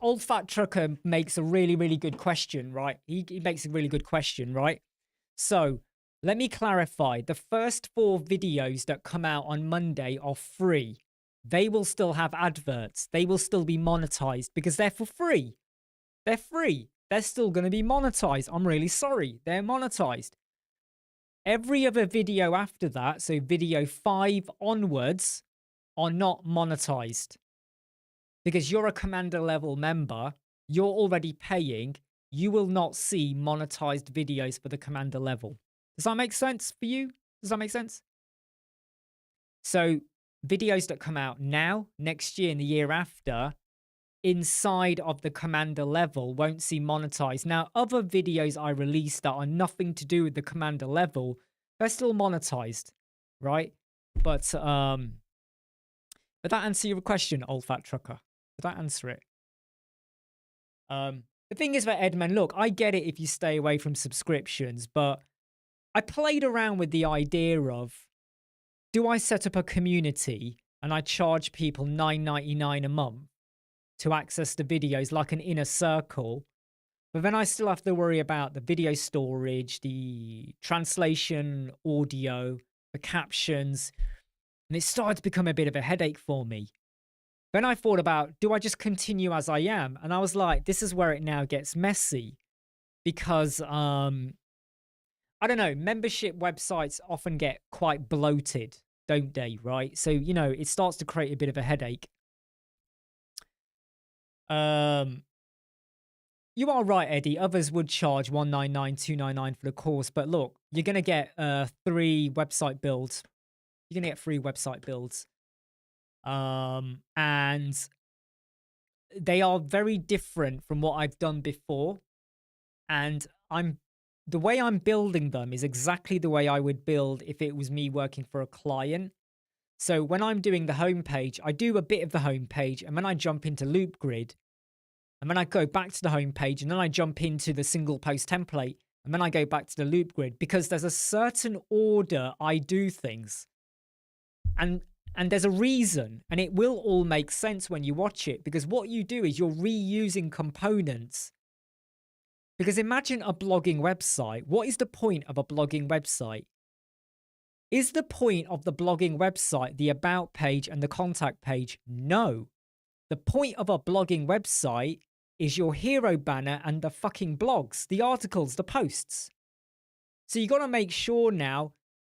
Old Fat Trucker makes a really, really good question, right? He makes a really good question, right? So let me clarify. The first 4 videos that come out on Monday are free. They will still have adverts. They will still be monetized because they're for free. They're free. They're still going to be monetized. I'm really sorry. They're monetized. Every other video after that, so video 5 onwards, are not monetized. Because you're a commander level member, you're already paying, you will not see monetized videos for the commander level. Does that make sense for you? Does that make sense? So videos that come out now, next year, and the year after, inside of the commander level won't see monetized. Now, other videos I release that are nothing to do with the commander level, they're still monetized, right? But that answer your question, Old Fat Trucker? Did that answer it? The thing is, for Edmund, look, I get it if you stay away from subscriptions, but I played around with the idea of, do I set up a community and I charge people $9.99 a month to access the videos like an inner circle, but then I still have to worry about the video storage, the translation, audio, the captions, and it started to become a bit of a headache for me. Then I thought about, do I just continue as I am? And I was like, this is where it now gets messy because, I don't know, membership websites often get quite bloated, don't they? Right. So, it starts to create a bit of a headache. You are right, Eddie. Others would charge $199, $299 for the course. But look, you're going to get 3 website builds. You're going to get 3 website builds. And they are very different from what I've done before. And the way I'm building them is exactly the way I would build if it was me working for a client. So when I'm doing the homepage, I do a bit of the homepage, and then I jump into Loop Grid, and then I go back to the homepage, and then I jump into the single post template, and then I go back to the Loop Grid, because there's a certain order I do things. And there's a reason, and it will all make sense when you watch it, because what you do is you're reusing components. Because imagine a blogging website. What is the point of a blogging website? Is the point of the blogging website the about page and the contact page? No. The point of a blogging website is your hero banner and the fucking blogs, the articles, the posts. So you got to make sure now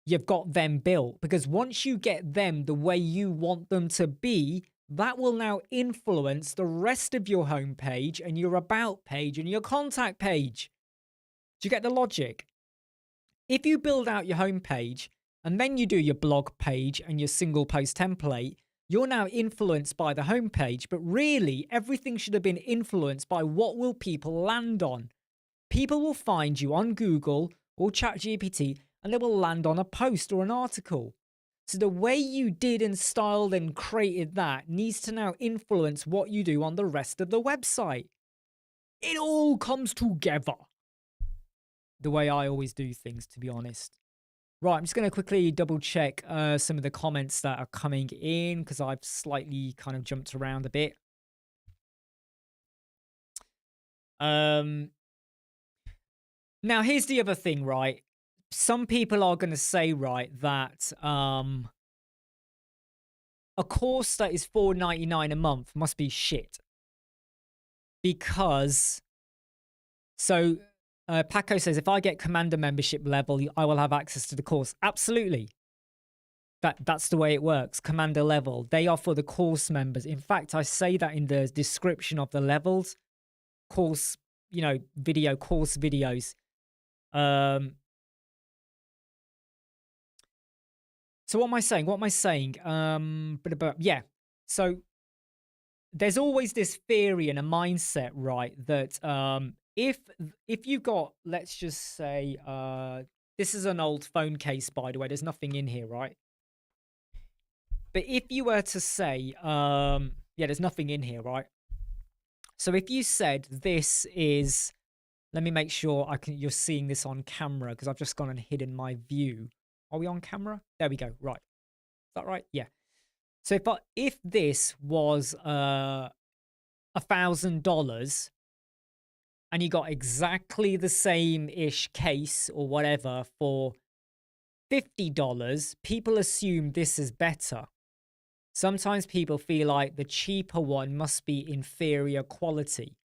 you've got them built, because once you get them the way you want them to be, that will now influence the rest of your homepage and your about page and your contact page. Do you get the logic? If you build out your homepage and then you do your blog page and your single post template, you're now influenced by the homepage, but really everything should have been influenced by what will people land on. People will find you on Google or ChatGPT and they will land on a post or an article. So the way you did and styled and created that needs to now influence what you do on the rest of the website. It all comes together. The way I always do things, to be honest. Right, I'm just going to quickly double check some of the comments that are coming in, because I've slightly kind of jumped around a bit. Now, here's the other thing, right? Some people are going to say, right, that a course that is $4.99 a month must be shit. Because, so Paco says, if I get commander membership level, I will have access to the course. Absolutely. That's the way it works. Commander level. They are for the course members. In fact, I say that in the description of the levels. Course, video, course videos. So what am I saying? Yeah. So there's always this theory and a mindset, right? That if you've got, let's just say, this is an old phone case, by the way. There's nothing in here, right? But if you were to say, yeah, there's nothing in here, right? So if you said this is, let me make sure you're seeing this on camera because I've just gone and hidden my view. Are we on camera? There we go. Right. Is that right? Yeah. So if this was $1,000 and you got exactly the same-ish case or whatever for $50, people assume this is better. Sometimes people feel like the cheaper one must be inferior quality.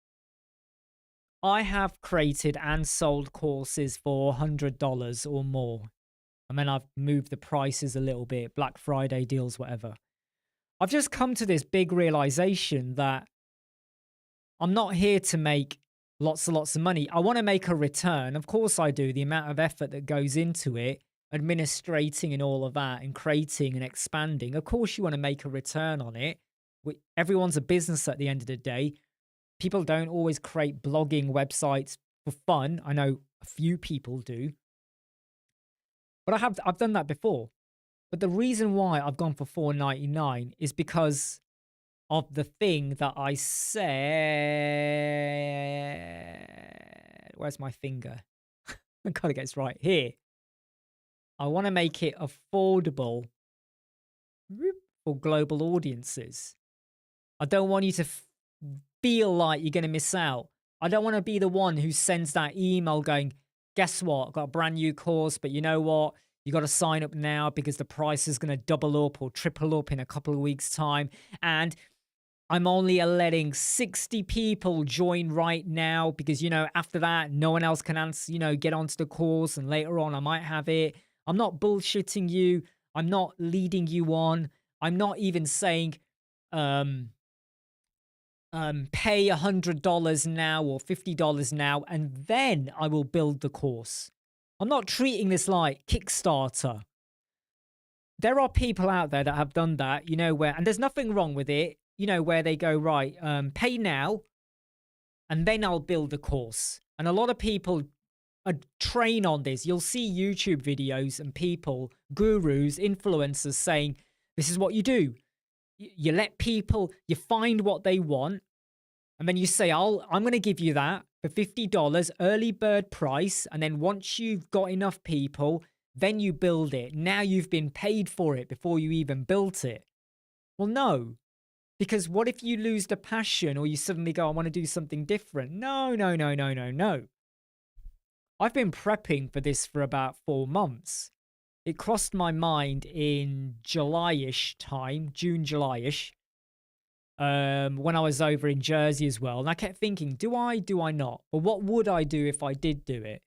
I have created and sold courses for $100 or more. And then I've moved the prices a little bit, Black Friday deals, whatever. I've just come to this big realization that I'm not here to make lots and lots of money. I want to make a return. Of course I do. The amount of effort that goes into it, administrating and all of that, and creating and expanding. Of course you want to make a return on it. Everyone's a business at the end of the day. People don't always create blogging websites for fun. I know a few people do. But I've done that before. But the reason why I've gone for $4.99 is because of the thing that I said. Where's my finger? I gotta get this right. Here. I want to make it affordable for global audiences. I don't want you to feel like you're going to miss out. I don't want to be the one who sends that email going, guess what? I've got a brand new course, but you know what? You got to sign up now because the price is going to double up or triple up in a couple of weeks' time. And I'm only letting 60 people join right now because, after that, no one else can answer, get onto the course. And later on, I might have it. I'm not bullshitting you. I'm not leading you on. I'm not even saying, pay $100 now or $50 now, and then I will build the course. I'm not treating this like Kickstarter. There are people out there that have done that, and there's nothing wrong with it, where they go, right, pay now, and then I'll build a course. And a lot of people train on this. You'll see YouTube videos and people, gurus, influencers saying, this is what you do. You let people, you find what they want, and then you say, I'm going to give you that for $50, early bird price. And then once you've got enough people, then you build it. Now you've been paid for it before you even built it. Well, no. Because what if you lose the passion or you suddenly go, I want to do something different? No. I've been prepping for this for about 4 months. It crossed my mind in July-ish time, June, July-ish, when I was over in Jersey as well. And I kept thinking, do I not? But what would I do if I did do it?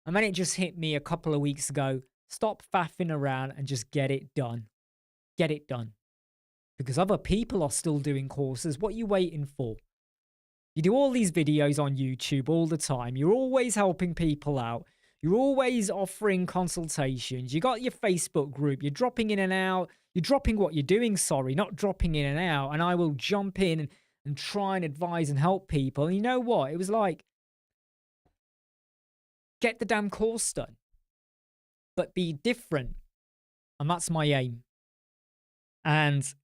And then it just hit me a couple of weeks ago, stop faffing around and just get it done. Get it done. Because other people are still doing courses. What are you waiting for? You do all these videos on YouTube all the time. You're always helping people out. You're always offering consultations. You got your Facebook group. You're dropping in and out. You're dropping what you're doing, not dropping in and out. And I will jump in and try and advise and help people. And you know what? It was like, get the damn course done. But be different. And that's my aim. And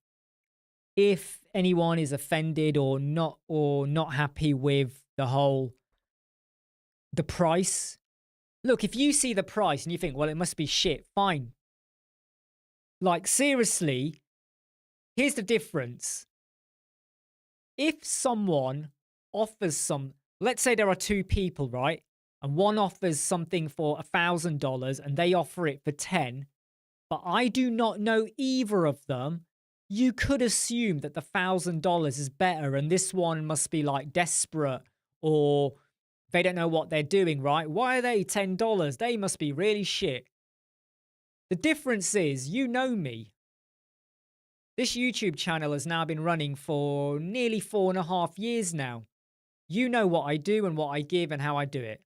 if anyone is offended or not happy with the price, look, if you see the price and you think, well, it must be shit, fine. Like, seriously, here's the difference. If someone offers let's say there are 2 people, right? And one offers something for $1,000 and they offer it for 10, but I do not know either of them, you could assume that the $1,000 is better and this one must be like desperate or they don't know what they're doing, right? Why are they $10? They must be really shit. The difference is, you know me. This YouTube channel has now been running for nearly 4.5 years now. You know what I do and what I give and how I do it.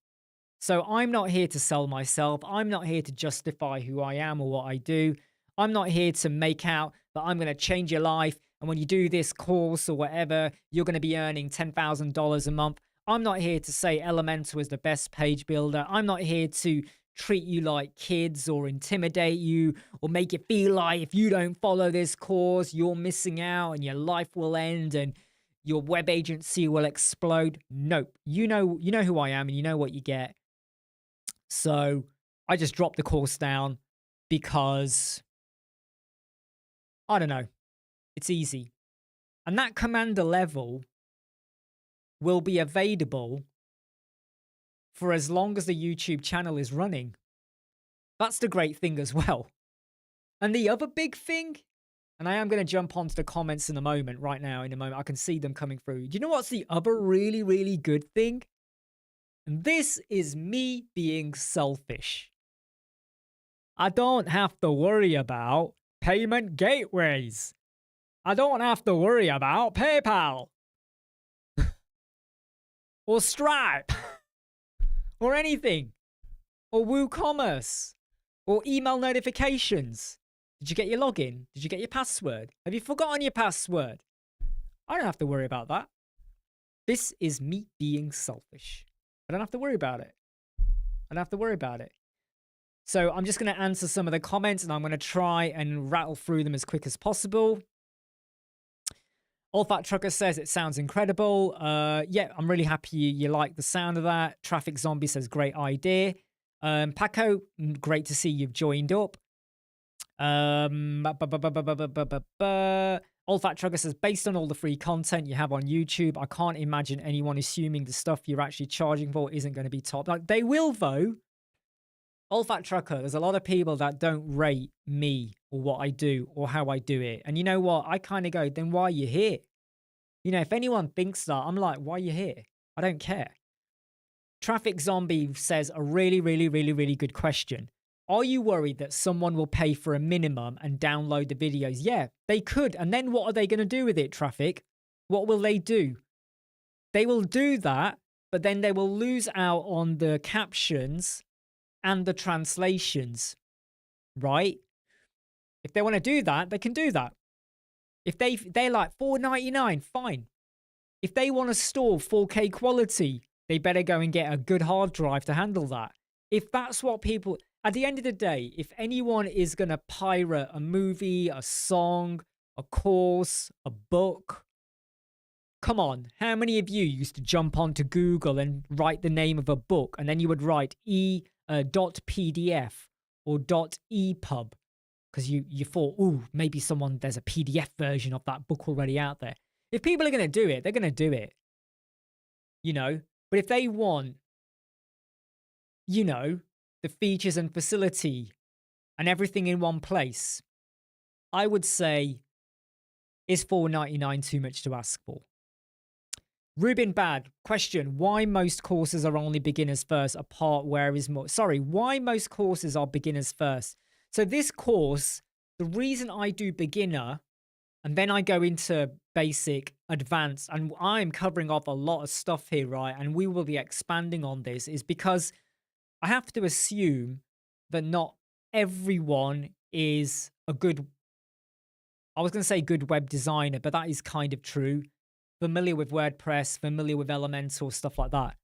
So I'm not here to sell myself. I'm not here to justify who I am or what I do. I'm not here to make out that I'm going to change your life. And when you do this course or whatever, you're going to be earning $10,000 a month. I'm not here to say Elementor is the best page builder. I'm not here to treat you like kids or intimidate you or make you feel like if you don't follow this course, you're missing out and your life will end and your web agency will explode. Nope. You know who I am and you know what you get. So I just dropped the course down because, I don't know, it's easy. And that commander level will be available for as long as the YouTube channel is running. That's the great thing as well. And the other big thing, and I am going to jump onto the comments in a moment, right now, in a moment. I can see them coming through. Do you know what's the other really, really good thing? And this is me being selfish. I don't have to worry about payment gateways. I don't have to worry about PayPal or Stripe or anything, or WooCommerce or email notifications. Did you get your login? Did you get your password? Have you forgotten your password? I don't have to worry about that. This is me being selfish. I don't have to worry about it. I don't have to worry about it. So I'm just going to answer some of the comments and I'm going to try and rattle through them as quick as possible. Old Fat Trucker says it sounds incredible. Yeah, I'm really happy you like the sound of that. Traffic Zombie says great idea. Paco, great to see you've joined up. Old Fat Trucker says, based on all the free content you have on YouTube, I can't imagine anyone assuming the stuff you're actually charging for isn't going to be top. Like, they will, though. Old Fat Trucker, there's a lot of people that don't rate me or what I do or how I do it. And you know what? I kind of go, then why are you here? You know, if anyone thinks that, I'm like, why are you here? I don't care. Traffic Zombie says a really, really, really, really good question. Are you worried that someone will pay for a minimum and download the videos? Yeah, they could. And then what are they going to do with it, Traffic? What will they do? They will do that, but then they will lose out on the captions and the translations, right? If they want to do that, they can do that. If they're like $4.99, fine. If they want to store 4K quality, they better go and get a good hard drive to handle that. If that's what people... At the end of the day, if anyone is going to pirate a movie, a song, a course, a book, come on, how many of you used to jump onto Google and write the name of a book and then you would write .pdf or .epub because you thought, ooh, maybe there's a PDF version of that book already out there. If people are going to do it, they're going to do it, you know. But if they want, you know, the features and facility and everything in one place, I would say, is $4.99 too much to ask for? Ruben Bad, question, why most courses are only beginners first, apart where is more... Sorry, why most courses are beginners first? So this course, the reason I do beginner and then I go into basic, advanced, and I'm covering off a lot of stuff here, right? And we will be expanding on this, is because I have to assume that not everyone is a good... I was going to say good web designer, but that is kind of true. Familiar with WordPress, familiar with Elementor, stuff like that.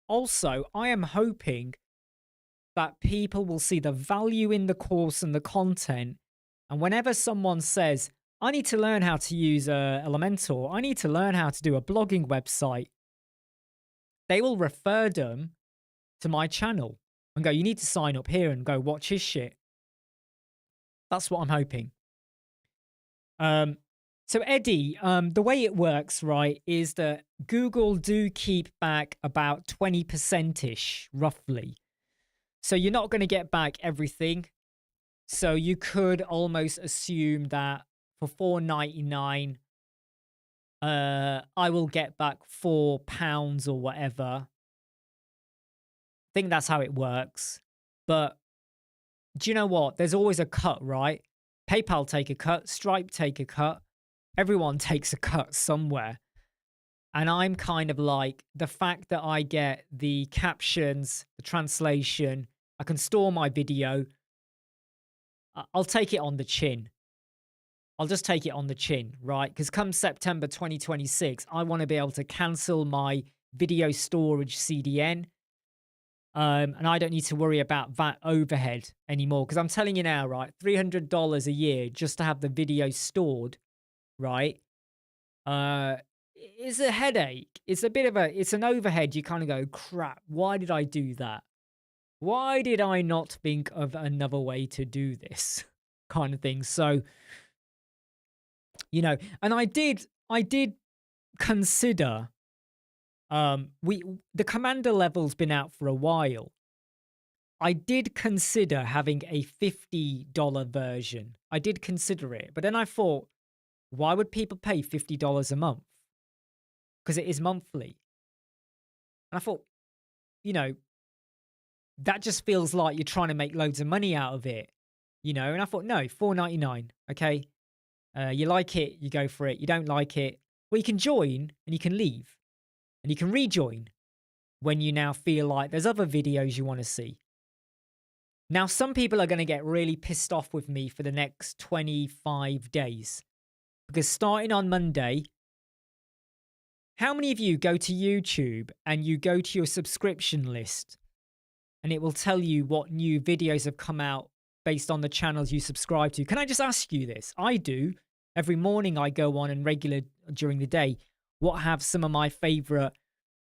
Also, I am hoping that people will see the value in the course and the content. And whenever someone says, I need to learn how to use Elementor, I need to learn how to do a blogging website, they will refer them to my channel and go, you need to sign up here and go watch his shit. That's what I'm hoping. So Eddie, the way it works, right, is that Google do keep back about 20%-ish, roughly. So you're not going to get back everything. So you could almost assume that for $4.99, I will get back £4 or whatever. I think that's how it works. But do you know what? There's always a cut, right? PayPal take a cut, Stripe take a cut. Everyone takes a cut somewhere. And I'm kind of like, the fact that I get the captions, the translation, I can store my video, I'll take it on the chin. I'll just take it on the chin, right? Because come September 2026, I want to be able to cancel my video storage CDN. And I don't need to worry about that overhead anymore. Because I'm telling you now, right, $300 a year just to have the video stored, right? Is a headache. It's a bit of it's an overhead. You kind of go, crap, why did I do that? Why did I not think of another way to do this kind of thing? So, and I did consider, the commander level's been out for a while. I did consider having a $50 version. I did consider it, but then I thought, why would people pay $50 a month? Because it is monthly. And I thought, that just feels like you're trying to make loads of money out of it, And I thought, no, $4.99, okay? You like it, you go for it. You don't like it, well, you can join and you can leave. And you can rejoin when you now feel like there's other videos you want to see. Now, some people are going to get really pissed off with me for the next 25 days. Because starting on Monday, how many of you go to YouTube and you go to your subscription list and it will tell you what new videos have come out based on the channels you subscribe to? Can I just ask you this? I do. Every morning I go on and regular during the day, what have some of my favorite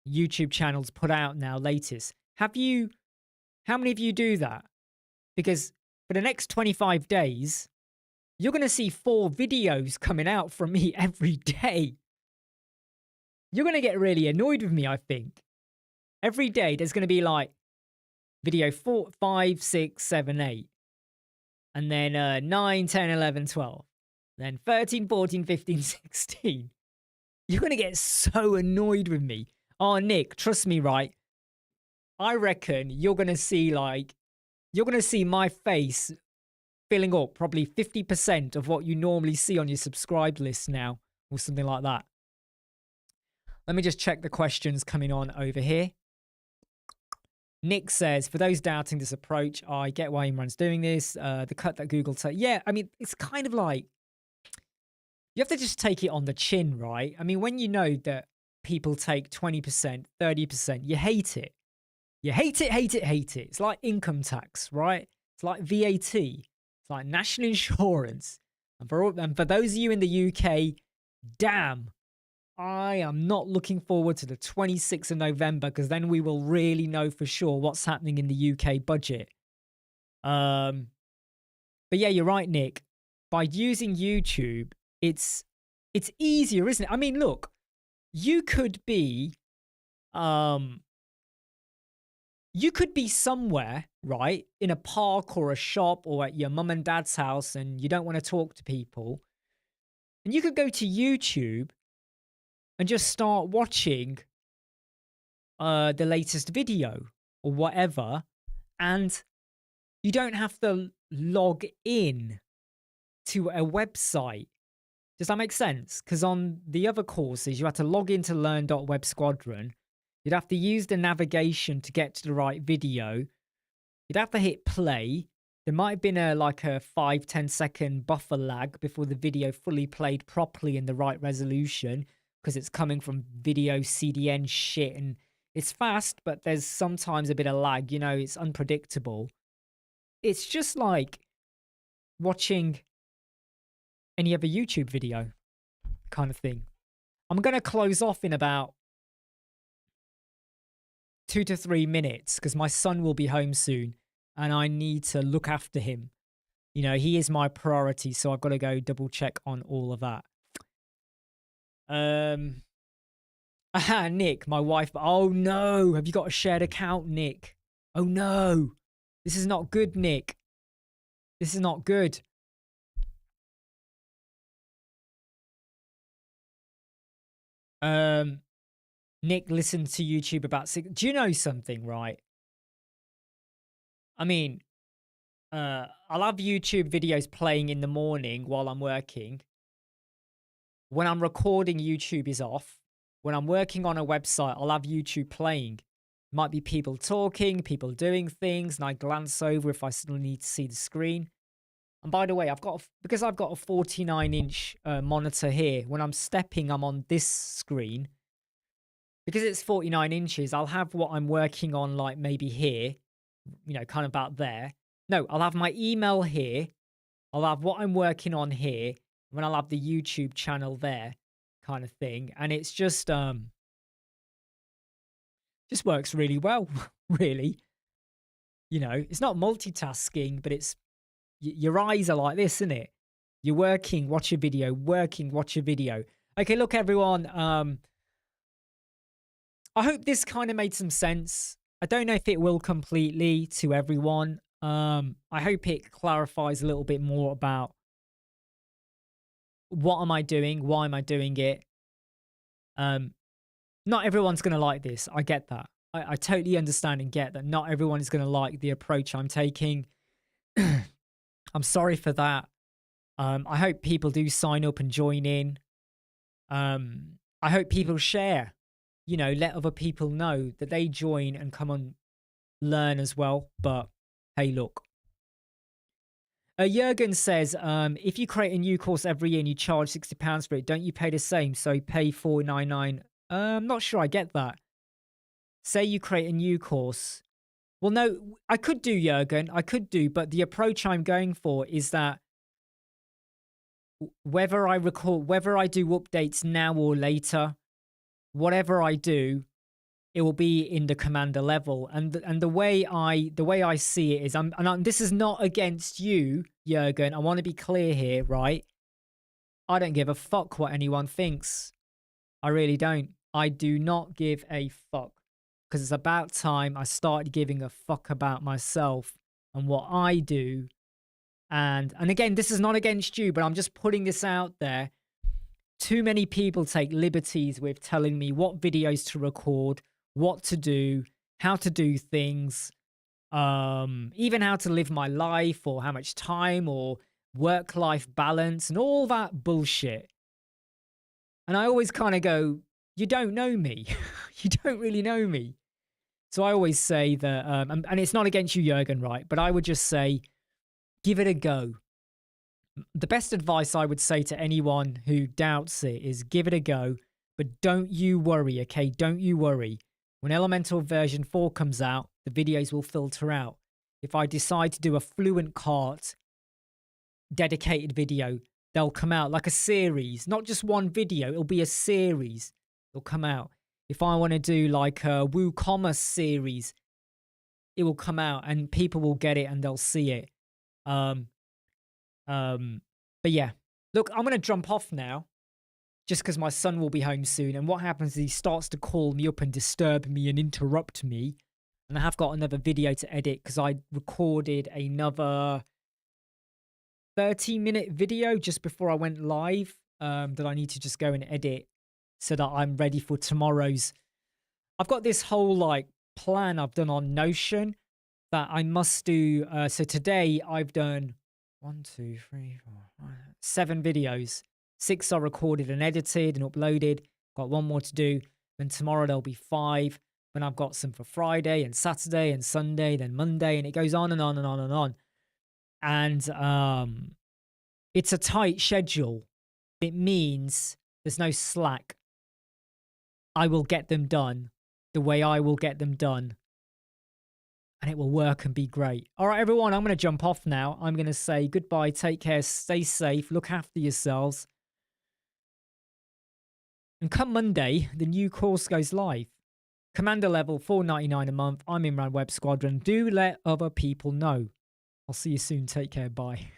YouTube channels put out now latest? How many of you do that? Because for the next 25 days, you're going to see 4 videos coming out from me every day. You're going to get really annoyed with me, I think. Every day, there's going to be like video 4, 5, 6, 7, 8. And then 9, 10, 11, 12. Then 13, 14, 15, 16. You're going to get so annoyed with me. Oh, Nick, trust me, right? I reckon you're going to see my face filling up probably 50% of what you normally see on your subscribe list now, or something like that. Let me just check the questions coming on over here. Nick says, for those doubting this approach, I get why Imran's doing this. The cut that Google took. Yeah, I mean, it's kind of like, you have to just take it on the chin, right? I mean, when you know that people take 20%, 30%, you hate it. You hate it, hate it, hate it. It's like income tax, right? It's like VAT. It's like national insurance. And for those of you in the UK, damn, I am not looking forward to the 26th of November, because then we will really know for sure what's happening in the UK budget. But yeah, you're right, Nick. By using YouTube, it's easier, isn't it? I mean, look, you could be somewhere, right, in a park or a shop or at your mum and dad's house, and you don't want to talk to people. And you could go to YouTube and just start watching the latest video or whatever. And you don't have to log in to a website. Does that make sense? Because on the other courses, you had to log into learn.websquadron. You'd have to use the navigation to get to the right video. You'd have to hit play. There might have been a 5-10 second buffer lag before the video fully played properly in the right resolution, because it's coming from video CDN shit, and it's fast, but there's sometimes a bit of lag. It's unpredictable. It's just like watching any other YouTube video kind of thing. I'm going to close off in about 2 to 3 minutes, because my son will be home soon and I need to look after him. He is my priority, so I've got to go double check on all of that. Nick, my wife. Oh no, have you got a shared account, Nick? Oh no, this is not good, Nick. This is not good. Nick listened to YouTube about 6. Do you know something, right? I mean, I'll have YouTube videos playing in the morning while I'm working. When I'm recording, YouTube is off. When I'm working on a website, I'll have YouTube playing. Might be people talking, people doing things, and I glance over if I still need to see the screen. And by the way, because I've got a 49-inch monitor here, when I'm stepping, I'm on this screen. because it's 49 inches, I'll have what I'm working on, like maybe here, kind of about there. No, I'll have my email here. I'll have what I'm working on here. And then I'll have the YouTube channel there, kind of thing. And it's just works really well, really. It's not multitasking, but it's your eyes are like this, isn't it? You're working, watch a video, working, watch a video. Okay, look, everyone. I hope this kind of made some sense. I don't know if it will completely to everyone. I hope it clarifies a little bit more about what am I doing, why am I doing it. Not everyone's going to like this. I get that. I totally understand and get that not everyone is going to like the approach I'm taking. I'm sorry for that. I hope people do sign up and join in. I hope people share, let other people know that they join and come and learn as well. But hey, look. Jurgen says, if you create a new course every year and you charge £60 for it, don't you pay the same? So pay $4.99. I'm not sure I get that. Say you create a new course. Well, no, I could do, Jurgen. I could do, but the approach I'm going for is that whether I do updates now or later, whatever I do, it will be in the commander level. And the way I see it is, this is not against you, Jurgen. I want to be clear here, right? I don't give a fuck what anyone thinks. I really don't. I do not give a fuck. Because it's about time I started giving a fuck about myself and what I do. And again, this is not against you, but I'm just putting this out there. Too many people take liberties with telling me what videos to record, what to do, how to do things, even how to live my life or how much time or work-life balance and all that bullshit. And I always kind of go, you don't know me. You don't really know me. So I always say that, and it's not against you, Jurgen, right? But I would just say, give it a go. The best advice I would say to anyone who doubts it is give it a go, but don't you worry, okay? Don't you worry. When Elementor version 4 comes out, the videos will filter out. If I decide to do a Fluent Cart dedicated video, they'll come out like a series, not just one video. It'll be a series. It'll come out. If I want to do like a WooCommerce series, it will come out and people will get it and they'll see it. But yeah, look, I'm going to jump off now just because my son will be home soon. And what happens is he starts to call me up and disturb me and interrupt me. And I have got another video to edit because I recorded another 30-minute video just before I went live that I need to just go and edit so that I'm ready for tomorrow's. I've got this whole like plan I've done on Notion that I must do. So today I've done 7 videos. 6 are recorded and edited and uploaded. Got 1 more to do. Then tomorrow there'll be 5. Then I've got some for Friday and Saturday and Sunday, then Monday, and it goes on and on and on and on. And it's a tight schedule. It means there's no slack. I will get them done the way I will get them done. And it will work and be great. All right, everyone, I'm going to jump off now. I'm going to say goodbye, take care, stay safe, look after yourselves. And come Monday, the new course goes live. Commander level, $4.99 a month. I'm Imran Web Squadron. Do let other people know. I'll see you soon. Take care. Bye.